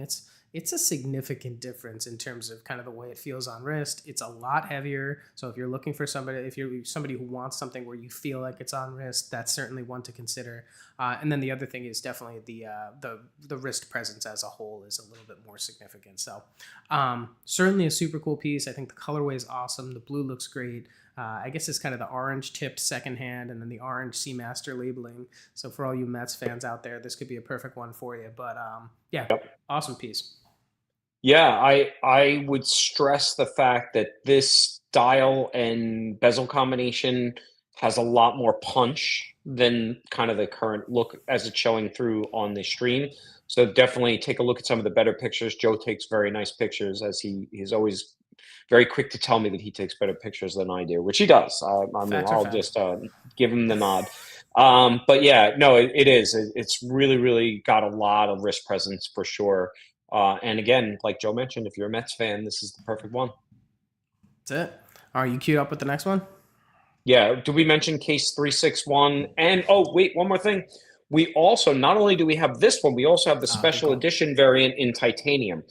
it's a significant difference in terms of kind of the way it feels on wrist. It's a lot heavier, so if you're looking for if you're somebody who wants something where you feel like it's on wrist, that's certainly one to consider. And then the other thing is definitely the wrist presence as a whole is a little bit more significant. So certainly a super cool piece. I think the colorway is awesome. The blue looks great. I guess it's kind of the orange tipped secondhand and then the orange Seamaster labeling. So for all you Mets fans out there, this could be a perfect one for you. But awesome piece. Yeah, I would stress the fact that this dial and bezel combination has a lot more punch than kind of the current look as it's showing through on the stream. So definitely take a look at some of the better pictures. Joe takes very nice pictures, as he's always very quick to tell me that he takes better pictures than I do, which he does. I'll just give him the nod. But yeah, no, it is. It's really, really got a lot of wrist presence for sure. And again, like Joe mentioned, if you're a Mets fan, this is the perfect one. That's it. Are you queued up with the next one? Yeah. Did we mention case 361? And oh, wait, one more thing. We also, not only do we have this one, we also have the special edition variant in titanium.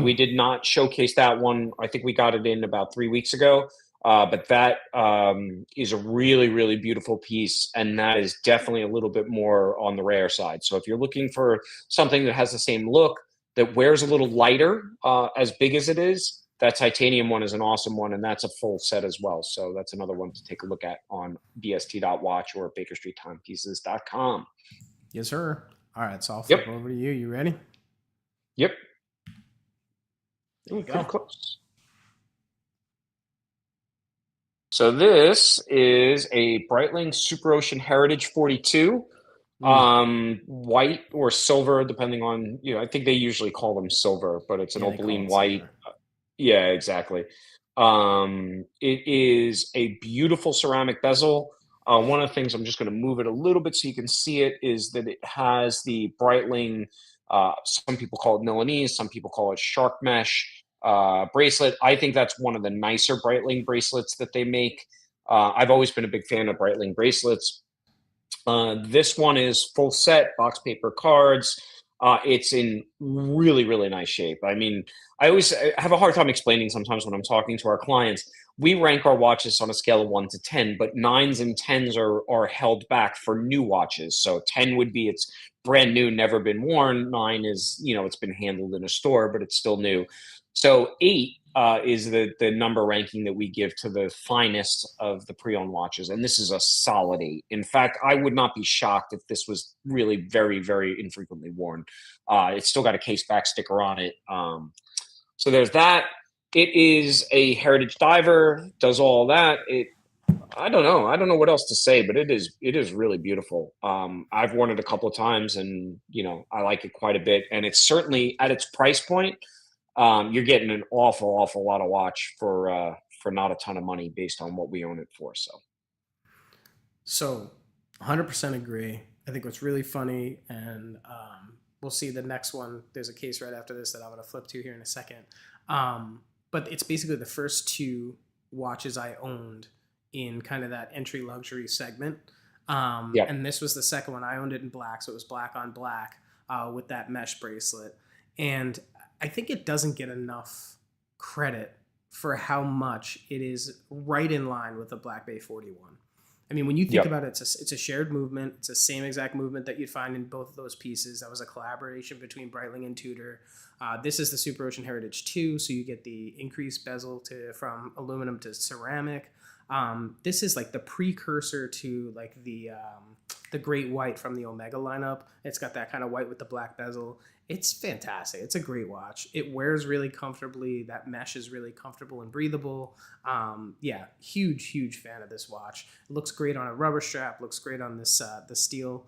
We did not showcase that one. I think we got it in about 3 weeks ago. But that is a really, really beautiful piece. And that is definitely a little bit more on the rare side. So if you're looking for something that has the same look, that wears a little lighter, as big as it is, that titanium one is an awesome one. And that's a full set as well. So that's another one to take a look at on bst.watch or bakerstreettimepieces.com. Yes, sir. All right. So I'll flip over to you. You ready? Yep. There we go. Close. So this is a Breitling Super Ocean Heritage 42, white or silver, depending on, I think they usually call them silver, but it's an opaline white. Yeah, exactly. It is a beautiful ceramic bezel. One of the things, I'm just going to move it a little bit so you can see it, is that it has the Breitling, some people call it Milanese, some people call it shark mesh bracelet. I think that's one of the nicer Breitling bracelets that they make. I've always been a big fan of Breitling bracelets. This one is full set, box paper cards. It's in really, really nice shape. I mean, I have a hard time explaining sometimes when I'm talking to our clients. We rank our watches on a scale of 1 to 10, but 9s and 10s are held back for new watches. So 10 would be it's brand new, never been worn. 9 is, it's been handled in a store, but it's still new. So 8 is the number ranking that we give to the finest of the pre-owned watches. And this is a solid 8. In fact, I would not be shocked if this was really very, very infrequently worn. It's still got a case back sticker on it. So there's that. It is a heritage diver, does all that. I don't know what else to say, but it is really beautiful. I've worn it a couple of times and, I like it quite a bit. And it's certainly at its price point. You're getting an awful lot of watch for not a ton of money based on what we own it for. So 100% agree. I think what's really funny, and we'll see the next one. There's a case right after this that I'm going to flip to here in a second. But it's basically the first 2 watches I owned in kind of that entry luxury segment. And this was the second one. I owned it in black. So it was black on black with that mesh bracelet. And I think it doesn't get enough credit for how much it is right in line with the Black Bay 41. I mean, when you think about it, it's a shared movement. It's the same exact movement that you'd find in both of those pieces. That was a collaboration between Breitling and Tudor. This is the Super Ocean Heritage 2, so you get the increased bezel from aluminum to ceramic. This is like the precursor to like the Great White from the Omega lineup. It's got that kind of white with the black bezel. It's fantastic. It's a great watch. It wears really comfortably. That mesh is really comfortable and breathable. Huge fan of this watch. It looks great on a rubber strap. Looks great on this the steel.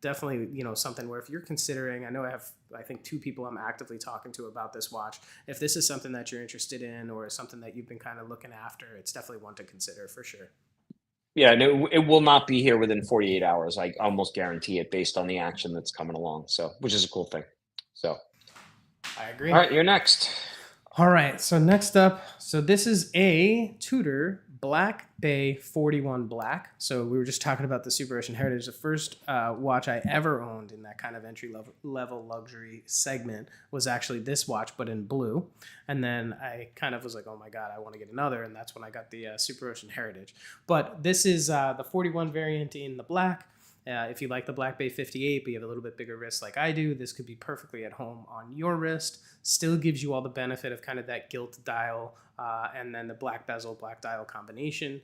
Definitely, something where if you're considering, I think 2 people I'm actively talking to about this watch. If this is something that you're interested in or something that you've been kind of looking after, it's definitely one to consider for sure. Yeah, no, it will not be here within 48 hours. I almost guarantee it based on the action that's coming along. So, which is a cool thing. So, I agree. All right, you're next. All right, so next up, so this is a Tudor Black Bay 41 Black. So we were just talking about the Super Ocean Heritage. The first watch I ever owned in that kind of entry level luxury segment was actually this watch, but in blue. And then I kind of was like, oh my God, I want to get another. And that's when I got the Super Ocean Heritage. But this is the 41 variant in the black. If you like the Black Bay 58, but you have a little bit bigger wrist like I do, this could be perfectly at home on your wrist. Still gives you all the benefit of kind of that gilt dial and then the black bezel, black dial combination.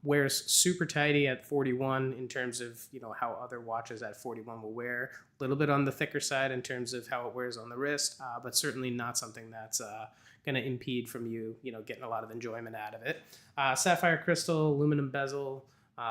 Wears super tidy at 41 in terms of, you know, how other watches at 41 will wear. A little bit on the thicker side in terms of how it wears on the wrist, but certainly not something that's going to impede from you, you know, getting a lot of enjoyment out of it. Sapphire crystal, aluminum bezel.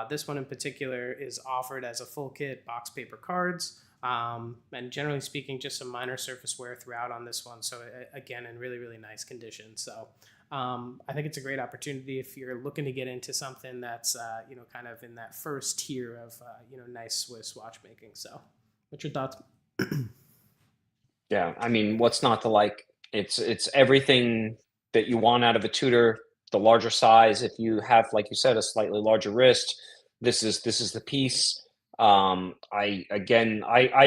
This one in particular is offered as a full kit, box paper cards, and generally speaking, just some minor surface wear throughout on this one. So again, in really, really nice condition. So I think it's a great opportunity if you're looking to get into something that's, you know, kind of in that first tier of, you know, nice Swiss watchmaking. So what's your thoughts? Yeah, I mean, what's not to like? It's everything that you want out of a Tudor. The larger size, if you have, like you said, a slightly larger wrist, this is the piece. I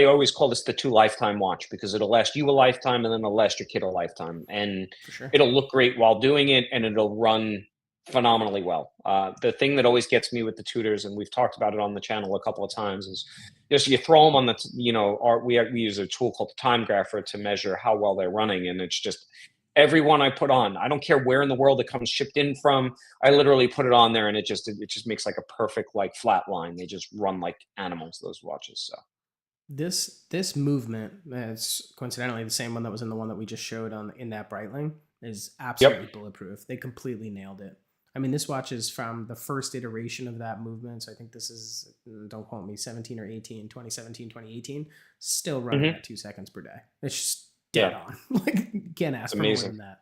always call this the two lifetime watch because it'll last you a lifetime and then it'll last your kid a lifetime, and For sure. it'll look great while doing it, and it'll run phenomenally well. The thing that always gets me with the Tudors, and we've talked about it on the channel a couple of times, is just you throw them on the, we use a tool called the Time Grapher to measure how well they're running, and it's just every one I put on, I don't care where in the world it comes shipped in from. I literally put it on there, and it just makes like a perfect like flat line. They just run like animals, those watches. So This movement, it's coincidentally the same one that was in the one that we just showed on in that Breitling, is absolutely yep. bulletproof. They completely nailed it. I mean, this watch is from the first iteration of that movement. So I think this is, don't quote me, 17 or 18, 2017, 2018, still running Mm-hmm. at 2 seconds per day. It's just dead Yeah, on. Like, you can't it's ask for more amazing. than that.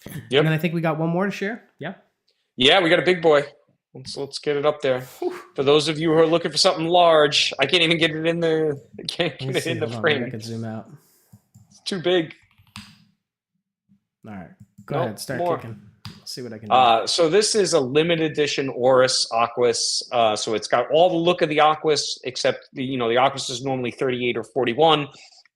And then Yep. I think we got one more to share. Yeah. Yeah, we got a big boy. Let's get it up there. For those of you who are looking for something large, I can't even get it in the can't Let me get it see. in the Hold on. Maybe I frame. could zoom out. It's too big. All right. Go ahead. Nope, Start more. kicking. Let's see what I can do. So this is a limited edition Oris Aquas. So it's got all the look of the Aquas, except the Aquas is normally 38 or 41.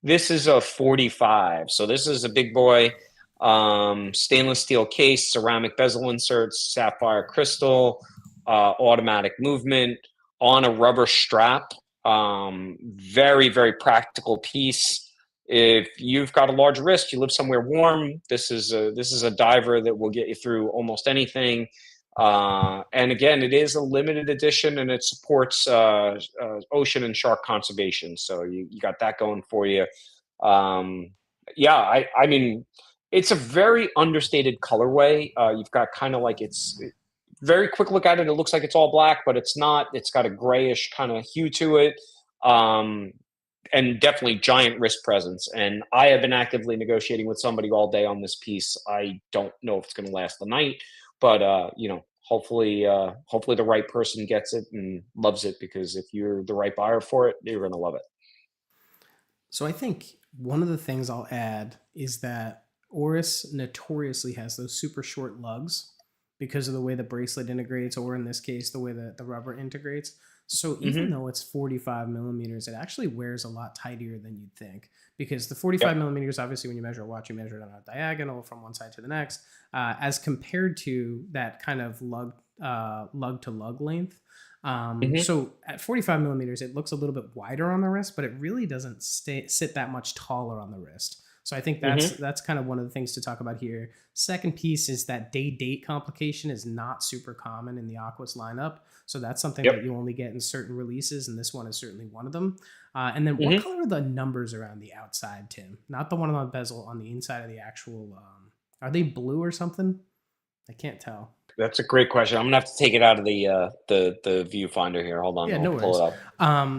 This is a 45. So this is a big boy. Stainless steel case, ceramic bezel inserts, sapphire crystal, automatic movement on a rubber strap. Very, very practical piece. If you've got a large wrist, you live somewhere warm, this is a diver that will get you through almost anything. And again, it is a limited edition, and it supports ocean and shark conservation. So you got that going for you. Yeah, I mean, it's a very understated colorway. You've got kind of like very quick look at it. It looks like it's all black, but it's not. It's got a grayish kind of hue to it. And definitely giant wrist presence. And I have been actively negotiating with somebody all day on this piece. I don't know if it's going to last the night, but hopefully the right person gets it and loves it, because if you're the right buyer for it, you're going to love it. So I think one of the things I'll add is that Oris notoriously has those super short lugs because of the way the bracelet integrates, or in this case, the way that the rubber integrates. So even though it's 45 millimeters, it actually wears a lot tighter than you'd think, because the 45 Yep. millimeters, obviously when you measure a watch, you measure it on a diagonal from one side to the next, as compared to that kind of lug to lug length. Hmm. So at 45 millimeters, it looks a little bit wider on the wrist, but it really doesn't sit that much taller on the wrist. So I think Hmm. that's kind of one of the things to talk about here. Second piece is that day date complication is not super common in the Aquas lineup. So that's something Yep. that you only get in certain releases, and this one is certainly one of them. And then what Hmm. color are the numbers around the outside, Tim? Not the one on the bezel, on the inside of the actual. Are they blue or something? I can't tell. That's a great question. I'm gonna have to take it out of the viewfinder here. Hold on, Yeah, I'll no pull worries. it up.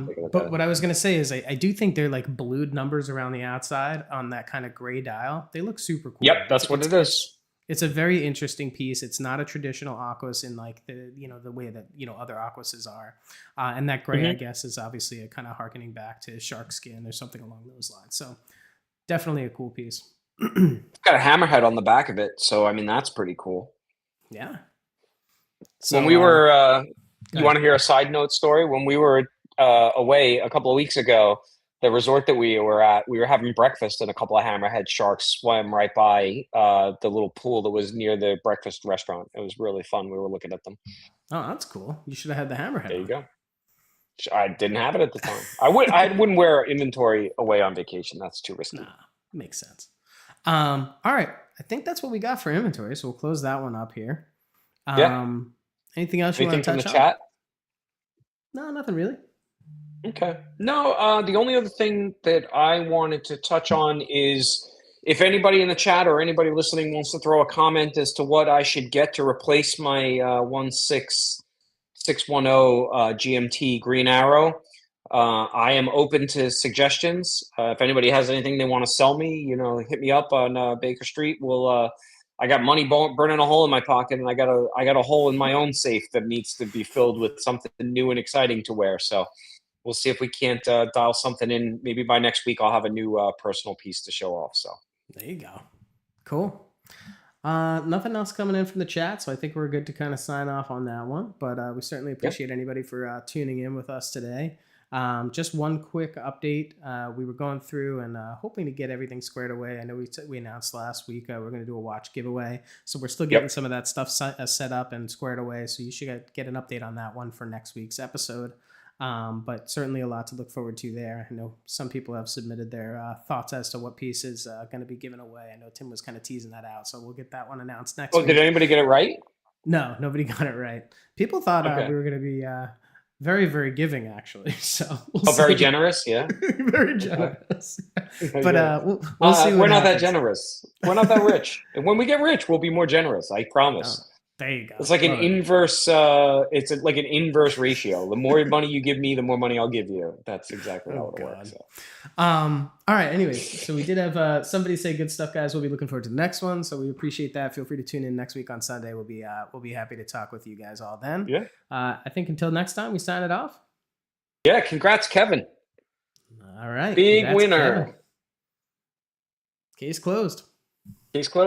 Take a look at But it. what I was gonna say is I do think they're like blued numbers around the outside on that kind of gray dial. They look super cool. Yep, that's what it is. It's a very interesting piece. It's not a traditional Aquas in like the way that other Aquases are, and that gray I Hmm. guess is obviously a kind of harkening back to shark skin or something along those lines. So definitely a cool piece. It's got a hammerhead on the back of it, so I mean that's pretty cool. Yeah. When we were, you ahead. want to hear a side note story? When we were away a couple of weeks ago, the resort that we were at, we were having breakfast, and a couple of hammerhead sharks swam right by the little pool that was near the breakfast restaurant. It was really fun. We were looking at them. Oh, that's cool. You should have had the hammerhead. There you on. go. I didn't have it at the time. I wouldn't wear inventory away on vacation. That's too risky. Nah, makes sense. All right. I think that's what we got for inventory. So we'll close that one up here. Yeah. Anything else you Anything want to from touch the on? chat? No, nothing really. Okay. No, the only other thing that I wanted to touch on is if anybody in the chat or anybody listening wants to throw a comment as to what I should get to replace my 16610 GMT Green Arrow, I am open to suggestions. If anybody has anything they want to sell me, hit me up on Baker Street. I got money burning a hole in my pocket, and I got a hole in my own safe that needs to be filled with something new and exciting to wear. So we'll see if we can't dial something in. Maybe by next week I'll have a new personal piece to show off. So there you go. Cool. Nothing else coming in from the chat, so I think we're good to kind of sign off on that one. But we certainly appreciate anybody for tuning in with us today. Just one quick update. We were going through and hoping to get everything squared away. I know we announced last week we're going to do a watch giveaway. So we're still getting some of that stuff set up and squared away. So you should get an update on that one for next week's episode. But certainly a lot to look forward to there. I know some people have submitted their thoughts as to what piece is going to be given away. I know Tim was kind of teasing that out. So we'll get that one announced next week. Did anybody get it right? No, nobody got it right. People thought we were going to be... very, very giving, actually. So very generous, yeah. Very generous. But we'll see. We're not that generous. We're not that rich. And when we get rich, we'll be more generous. I promise. Oh, there you go. It's like an inverse. Like an inverse ratio. The more money you give me, the more money I'll give you. That's exactly how it works. So. All right. Anyways, so we did have somebody say good stuff, guys. We'll be looking forward to the next one. So we appreciate that. Feel free to tune in next week on Sunday. We'll be happy to talk with you guys all then. Yeah. I think until next time, we sign it off. Yeah. Congrats, Kevin. All right. Big winner. Kevin. Case closed. Case closed.